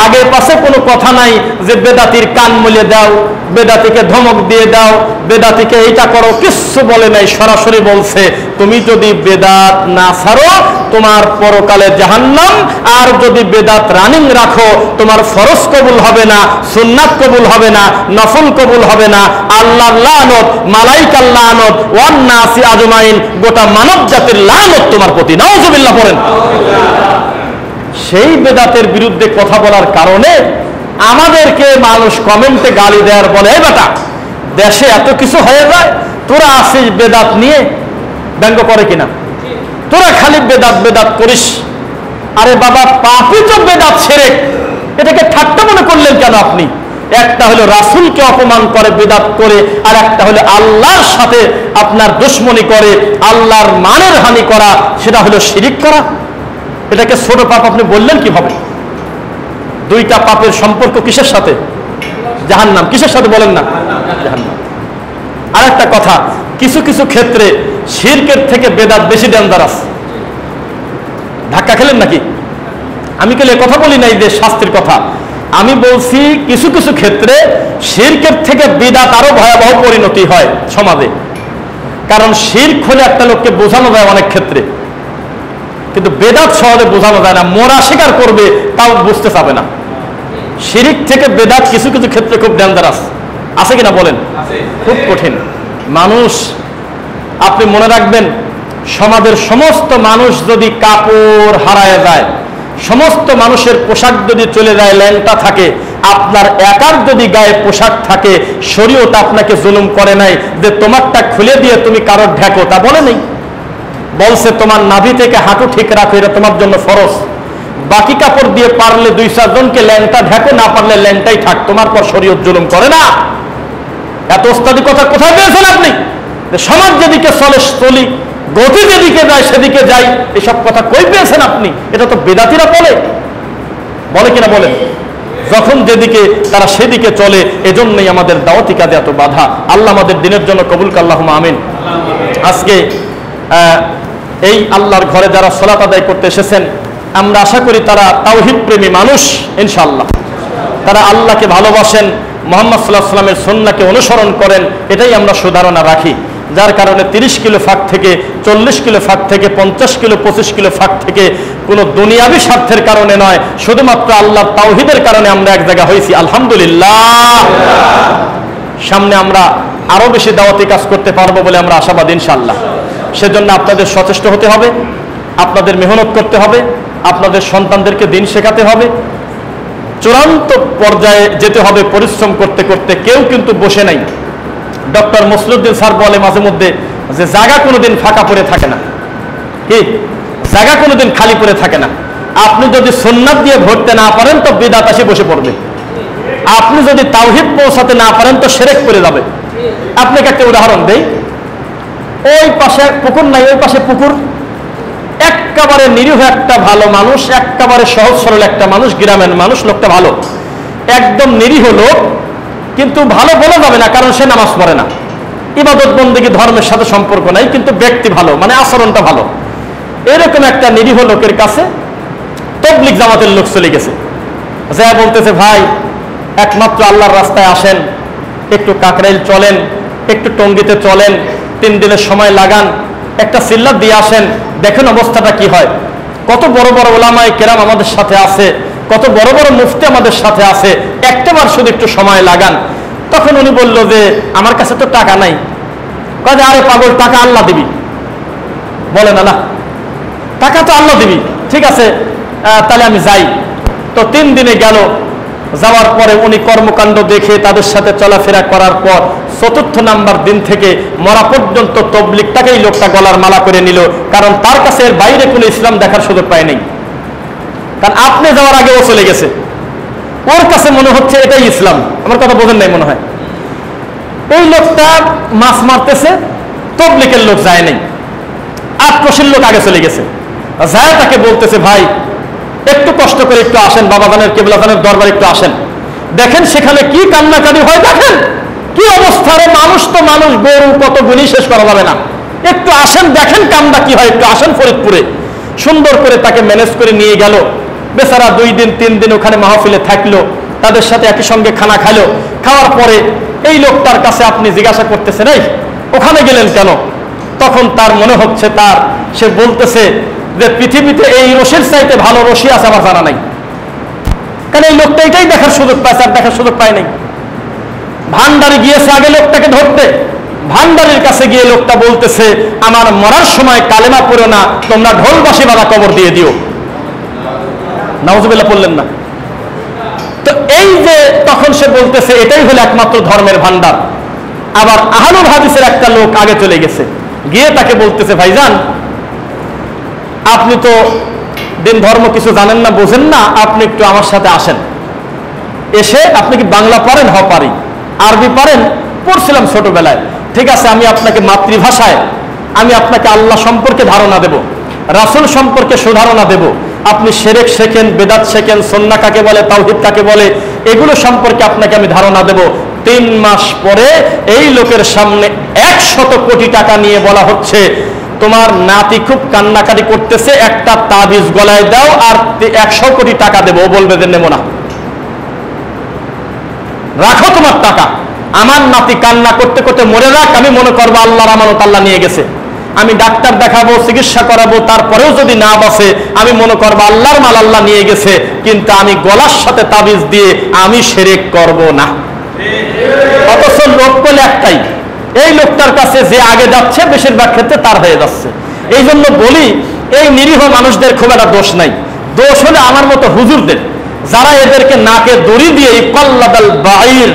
আগে পাশে কোনো কথা নাই যে বেদাতির কান মলে দাও, বেদাতিকে ধমক দিয়ে দাও, বেদাতিকে এইটা করো, কিচ্ছু বলে নাই। সরাসরি বলছে তুমি যদি বেদাত না ছাড়ো তোমার পরকালে জাহান্নাম, আর যদি বেদাত রানিং রাখো তোমার ফরজ কবুল হবে না, সুন্নাত কবুল হবে না, নফল কবুল হবে না। আল্লাহর লানত, মালাইকার লানত, ওয়ান নাসি আজমাইন, গোটা মানব জাতির লানত তোমার প্রতি। নাউজুবিল্লাহ পড়েন। সেই বেদাতের বিরুদ্ধে কথা বলার কারণে আমাদেরকে মানুষ কমেন্টে গালি দেওয়ার বলে, এই বেটা দেশে এত কিছু হয়ে যায়, তোরা আসিস বেদাত নিয়ে। ব্যঙ্গ করে কিনা? তোরা খালি বেদাত বেদাত করিস। আরে বাবা, পাপই তো বেদাত, শিরক। এটাকে ঠাট্টা মনে করলেন কেন আপনি? একটা হলো রাসূলকে অপমান করে বেদাত করে, আর একটা হলো আল্লাহর সাথে আপনার দুশমনি করে, আল্লাহর মানের হানি করা, সেটা হলো শিরক করা। এটাকে ছোট পাপ আপনি বললেন কিভাবে? দুইটা পাপের সম্পর্ক কিসের সাথে? জাহান্নাম। কিসের সাথে বলেন না? জাহান্নাম। আর একটা কথা, কিছু কিছু ক্ষেত্রে শিরকের থেকে বেদাত বেশি ডেঞ্জারাস। ধাক্কা খেলেন নাকি? আমি কেন কথা বলি নাই যে শাস্তির কথা, আমি বলছি কিছু কিছু ক্ষেত্রে শিরকের থেকে বিদআত আরো ভয়াবহ পরিণতি হয় সমাজে। কারণ শিরক হলে একটা লোককে বোঝানো যায় অনেক ক্ষেত্রে, কিন্তু বেদাত সহজে বোঝানো যায় না। মোরা স্বীকার করবে তাও বুঝতে চাবে না। শিরক থেকে বেদাত কিছু কিছু ক্ষেত্রে খুব ডেঞ্জারাস। আছে কিনা বলেন? খুব কঠিন। মানুষ, আপনি মনে রাখবেন, সমাজের সমস্ত মানুষ যদি কাপড় হারায় যায়, সমস্ত মানুষের পোশাক যদি চলে যায়, ল্যাংটা থাকে, আপনার একার যদি গায়ে পোশাক থাকে, শরীয়ত আপনাকে জুলুম করে নাই যে তোমারটা খুলে দিয়ে তুমি কারোর ঢেকো, তা বলে নেই। বলছে তোমার নাভি থেকে হাঁটু ঠিক রাখো, এটা তোমার জন্য ফরজ। বাকি কাপড় দিয়ে পারলে 2-4 জনকে ল্যাংটা ঢেকো, না পারলে ল্যাংটাই থাক, তোমার পর শরীয়ত জুলুম করে না। এত ওস্তাদি কথা কোথায় পেয়েছেন আপনি? সমাজ যেদিকে চলে চলি, গতি যেদিকে যায় সেদিকে যাই, এসব কথা কই পেয়েছেন আপনি? এটা তো বেদাতিরা বলে কিনা বলেন? যখন যেদিকে তারা সেদিকে চলে, এজন্যই আমাদের দাওয়াতি কাজে এত বাধা। আল্লাহ আমাদের দিনের জন্য কবুল করুন, আল্লাহুম্মা আমিন। আজকে এই আল্লাহর ঘরে যারা সালাত আদায় করতে এসেছেন, আমরা আশা করি তারা তাওহীদ প্রেমী মানুষ ইনশাআল্লাহ। তারা আল্লাহকে ভালোবাসেন, মুহাম্মদ সাল্লাল্লাহু আলাইহি ওয়াসাল্লামের সুন্নাহকে অনুসরণ করেন, এটাই আমরা সুধারণা রাখি। যার কারণে 30 কিলো ফাঁক থেকে, 40 কিলো ফাঁক থেকে, 50 কিলো 25 কিলো ফাঁক থেকে কোনো দুনিয়াবি স্বার্থের কারণে নয়, শুধুমাত্র আল্লাহর তাওহীদের কারণে আমরা এক জায়গা হয়েছি। আলহামদুলিল্লাহ। সামনে আমরা আরো বেশি দাওয়াতি কাজ করতে পারবো বলে আমরা আশাবাদী ইনশাআল্লাহ। সেজন্য আপনাদের সচেষ্ট হতে হবে, আপনাদের মেহনত করতে হবে, আপনাদের সন্তানদেরকে দিন শেখাতে হবে, চূড়ান্ত পর্যায়ে যেতে হবে পরিশ্রম করতে করতে। কেউ কিন্তু বসে নাই। ডক্টর মসলুদ্দিন স্যার বলে মাঝে মধ্যে যে জায়গা কোনোদিন ফাঁকা পড়ে থাকে না। কি জায়গা কোনোদিন খালি পড়ে থাকে না। আপনি যদি সুন্নাত দিয়ে ভরতে না পারেন তো বিদআত এসে বসে পড়বে। আপনি যদি তাওহীদ পৌঁছাতে না পারেন তো শিরক করে যাবে। আপনাকে একটা উদাহরণ দেই। ওই পাশে পুকুর নাই, ওই পাশে পুকুর, একেবারে নিরীহ একটা ভালো মানুষ, একেবারে সহজ সরল একটা মানুষ, গ্রামের মানুষ, লোকটা ভালো, একদম নিরীহ লোক, কিন্তু ভালো বলা যাবে না কারণ সে নামাজ পড়ে না, ইবাদত বন্দেগী ধর্মের সাথে সম্পর্ক নাই, কিন্তু ব্যক্তি ভালো, মানে আচরণটা ভালো। এরকম একটা নিরীহ লোকের কাছে তাবলীগ জামাতের লোক চলে গেছে, যা বলতেছে ভাই একমাত্র আল্লাহর রাস্তায় আসেন, একটু কাকরাইল চলেন, একটু টঙ্গীতে চলেন, 3 দিনের সময় লাগান, একটা সিল্লাত দিয়ে আসেন, দেখেন অবস্থাটা কি হয়। কত বড় বড় ওলামায়ে কেরাম আমাদের সাথে আছে, কত বড় বড় মুফতি আমাদের সাথে আছে, একটাবার শুধু একটু সময় লাগান। তখন উনি বলল যে আমার কাছে তো টাকা নাই। কয় আরে পাগল, টাকা আল্লাহ দিবি। বলে না, না টাকা তো আল্লাহ দিবি, ঠিক আছে তাহলে আমি যাই। তো 3 দিনে গেল। যাওয়ার পরে উনি কর্মকাণ্ড দেখে তাদের সাথে চলাফেরা করার পর 4র্থ নাম্বার দিন থেকে মরা পর্যন্ত তাবলীগটাকেই লোকটা গলার মালা করে নিল, কারণ তার কাছে এর বাইরে কোনো ইসলাম দেখার সুযোগ পায় নাই। কারণ আপনি যাওয়ার আগে ও চলে গেছে, ওর কাছে মনে হচ্ছে এটাই ইসলাম। আমার কথা বোঝেন নাই মনে হয়। ওই লোকটা মাছ মারতেছে, তাবলীগের লোক যায় নাই, আক্রোশের লোক আগে চলে গেছে। যায় তাকে বলতেছে ভাই একটু কষ্ট করে একটু আসেন, বাবাজানের কেবলাজানের দরবারে একটু আসেন, দেখেন সেখানে কি কান্নাকাটি হয়, দেখেন কি অবস্থা। রে মানুষ তো মানুষ, গরু কত গুণী শেষ করা যাবে না। একটু আসেন, দেখেন কামটা কি হয়, একটু আসেন ফরিদপুরে। সুন্দর করে তাকে ম্যানেজ করে নিয়ে গেল। বেচারা 2 দিন 3 দিন ওখানে মাহফিলে থাকলো, তাদের সাথে একই সঙ্গে খানা খাইলো। খাওয়ার পরে এই লোকটার কাছে আপনি জিজ্ঞাসা করতেছেন, এই ওখানে গেলেন কেন? তখন তার মনে হচ্ছে, সে বলতেছে যে পৃথিবীতে এই রশির চাইতে ভালো রশি আছে আমার জানা নাই। কারণ এই লোকটা এটাই দেখার সুযোগ পাইছে, আর দেখার সুযোগ পায় নাই। ভান্ডারি গিয়েছে আগে লোকটাকে ধরতে, ভান্ডারির কাছে গিয়ে লোকটা বলতেছে, আমার মরার সময় কালেমা পড়ো না, তোমরা ঢোল বাঁশি বাঁধা কবর দিয়ে দিও। নাউজুবিল্লাহ পড়লেন না? তো এই যে তখন সে বলতেছে এটাই হলো একমাত্র ধর্মের ভান্ডার। আবার আহলুল হাদিসের একটা লোক আগে চলে গেছে, গিয়ে তাকে বলতেছে, ভাইজান আপনি তো দিন ধর্ম কিছু জানেন না, বোঝেন না, আপনি একটু আমার সাথে আসেন। এসে আপনি কি বাংলা পারেন? হ পারি। আরবি পারেন? পড়ছিলাম ছোটবেলায়। ঠিক আছে, আমি আপনাকে মাতৃভাষায় আমি আপনাকে আল্লাহ সম্পর্কে ধারণা দেব, রাসূল সম্পর্কে সুধারণা দেব। আপনি শিরক শেখেন, বেদাত শেখেন, সুন্নাহ কাকে বলে, তাওহীদ কাকে বলে, এগুলো সম্পর্কে আপনাকে আমি ধারণা দেব। 3 মাস পরে এই লোকের সামনে 100 কোটি টাকা নিয়ে বলা হচ্ছে, তোমার নাতি খুব কান্নাকাটি করতেছে, একটা তাবিজ গলায় দাও আর 100 কোটি টাকা দেবো। ও বলবে যে নেব না, রাখো তোমার টাকা, আমার নাতি কান্না করতে করতে মরে যাক, আমি মনে করবো আল্লাহর আমানত আল্লাহ নিয়ে গেছে। আমি ডাক্তার দেখাবো, চিকিৎসা করাবো, তারপরেও যদি না বাঁচে আমি মনে করবো আল্লাহর মাল আল্লাহ নিয়ে গেছে, কিন্তু আমি গলার সাথে তাবিজ দিয়ে আমি শিরক করব না। অথচ লোক বলে একটাই, এই লোকটার কাছে যে আগে যাচ্ছে বেশিরভাগ ক্ষেত্রে তার হয়ে যাচ্ছে। এই জন্য বলি, এই নিরীহ মানুষদের খুব একটা দোষ নাই, দোষ হলে আমার মতো হুজুরদের, যারা এদেরকে নাকে দড়ি দিয়ে কল্লাদাল বাইর,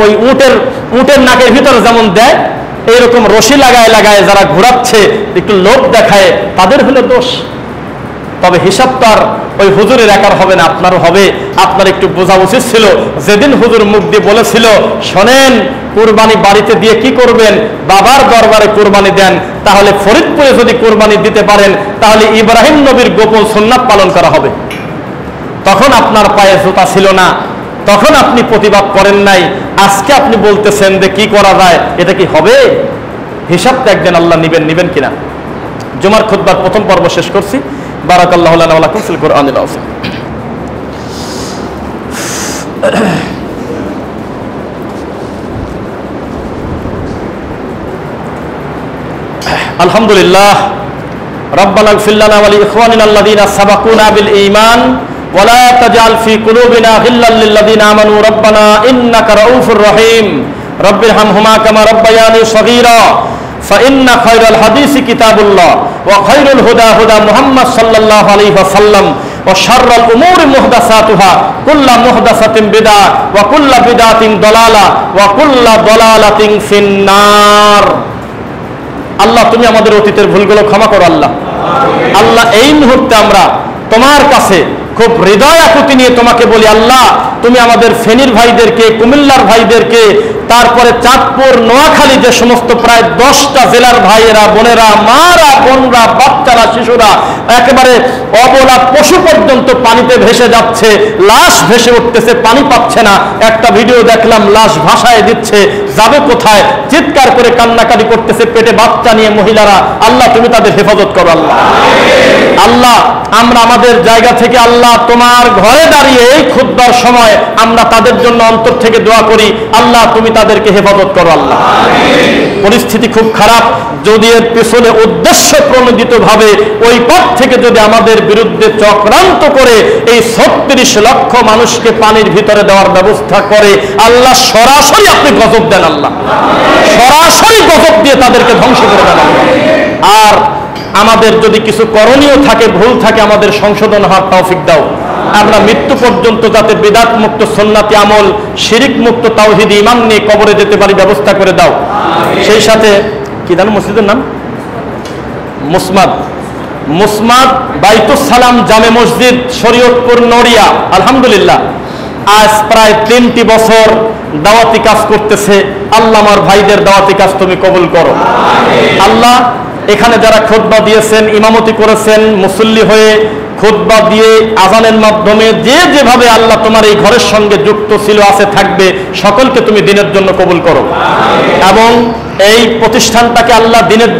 ওই উটের নাকের ভিতরে যেমন দেয় এইরকম রশি লাগায় লাগায় যারা ঘোরাচ্ছে, একটু লোভ দেখায়, তাদের হলে দোষ। তবে হিসাব তো আর ওই হুজুরের একার হবে না, আপনারও হবে। আপনার একটু বোঝা উচিত ছিল, যেদিন হুজুর মুখ দিয়ে বলেছিল, শোনেন কুরবানি বাড়িতে দিয়ে কি করবেন, বাবার দরবারে কুরবানি দেন, তাহলে ফরিদপুরে যদি কুরবানি দিতে পারেন তাহলে ইব্রাহিম নবীর গোপন সুন্নাত পালন করা হবে। তখন আপনার পায়ে জুতা ছিল না, তখন আপনি প্রতিবাদ করেন নাই। আজকে আপনি বলতেছেন যে কি করা যায়, এটা কি হবে? হিসাবটা একদিন আল্লাহ নিবেন কিনা। জুমার খুতবার প্রথম পর্ব শেষ করছি। বারাকাল্লাহু লানা ওয়া লাকুম ফিল কুরআনিল আযীম। আলহামদুলিল্লাহ। রব্বানা ইগফির লানা ওয়া লিইখওয়ানিনা আল্লাযীনা সাবাকুনা বিল ঈমান ওয়া লা তাজআল ফি কুলুবিনা গিল্লাল লিল্লাযীনা আমানু রব্বানা ইন্নাকা রাউফুর রহিম রব্বিরহামহুমা কামা রাব্বায়ানি সগীরা فإن خير الحديث كتاب الله وخير الهدى هدى محمد صلى الله عليه وسلم وشر الأمور محدثاتها كل محدثة بدعة وكل بدعة ضلالة وكل ضلالة في النار। আল্লাহ তুমি আমাদের অতীতের ভুলগুলো ক্ষমা করো আল্লাহ। আল্লাহ এই মুহূর্তে আমরা তোমার কাছে খুব হৃদয় আকুতি নিয়ে তোমাকে বলি, আল্লাহ তুমি আমাদের ফেনীর ভাইদেরকে, কুমিল্লার ভাইদেরকে, তারপরে চাঁদপুর, নোয়াখালী, যে সমস্ত প্রায় 10টা জেলার ভাইয়েরা, বোনেরা, মারা, বোনরা, বাচ্চারা, শিশুরা, একেবারে অবলা পশু পর্যন্ত পানিতে ভেসে যাচ্ছে, লাশ ভেসে উঠতেছে, পানি পাচ্ছে না। একটা ভিডিও দেখলাম, লাশ ভাসায় দিচ্ছে, যাবে কোথায়, চিৎকার করে কান্নাকাটি করতেছে, পেটে বাচ্চা নিয়ে মহিলারা। আল্লাহ তুমি তাদের হেফাজত করো আল্লাহ। আল্লাহ আমরা আমাদের জায়গা থেকে আল্লাহ তোমার ঘরে দাঁড়িয়ে এই খুতবার সময় আমরা তাদের জন্য অন্তর থেকে দোয়া করি, আল্লাহ তুমি তাদেরকে হেফাজত করো আল্লাহ। পরিস্থিতি খুব খারাপ, যদি এর পেছনে উদ্দেশ্য প্রণোদিত ভাবে ওই পথ থেকে যদি আমাদের বিরুদ্ধে চক্রান্ত করে এই 36 লক্ষ মানুষকে পানির ভিতরে দেওয়ার ব্যবস্থা করে, আল্লাহ সরাসরি আপনি গজব দেন আল্লাহ, সরাসরি গজব দিয়ে তাদেরকে ধ্বংস করে দেন আল্লাহ। আর আমাদের যদি কিছু করণীয় থাকে, ভুল থাকে, আমাদের সংশোধন হওয়ার তৌফিক দাও। আমরা মৃত্যু পর্যন্ত যাতে বিদআত মুক্ত সুন্নাতি আমল, শিরিক মুক্ত তাওহীদ ঈমান নিয়ে কবরে যেতে পারি ব্যবস্থা করে দাও। সেই সাথে কি জানো মসজিদের নাম? মুসমাদ বাইতুস সালাম জামে মসজিদ, শরীয়তপুর, নড়িয়া। আলহামদুলিল্লাহ আজ প্রায় 3টি বছর দাওয়াতি কাজ করতেছে। আল্লাহ আমার ভাইদের দাওয়াতি কাজ তুমি কবুল করো আল্লাহ। এখানে যারা খুতবা দিয়েছেন, ইমামতি করেছেন, মুসল্লি হয়ে খুতবা দিয়ে, আজানের মাধ্যমে যে যেভাবে আল্লাহ তোমার এই ঘরের সঙ্গে যুক্ত ছিল, আছে, থাকবে, সকলকে তুমি দিনের জন্য কবুল করো এবং এই প্রতিষ্ঠানটাকে আল্লাহ দিনের জন্য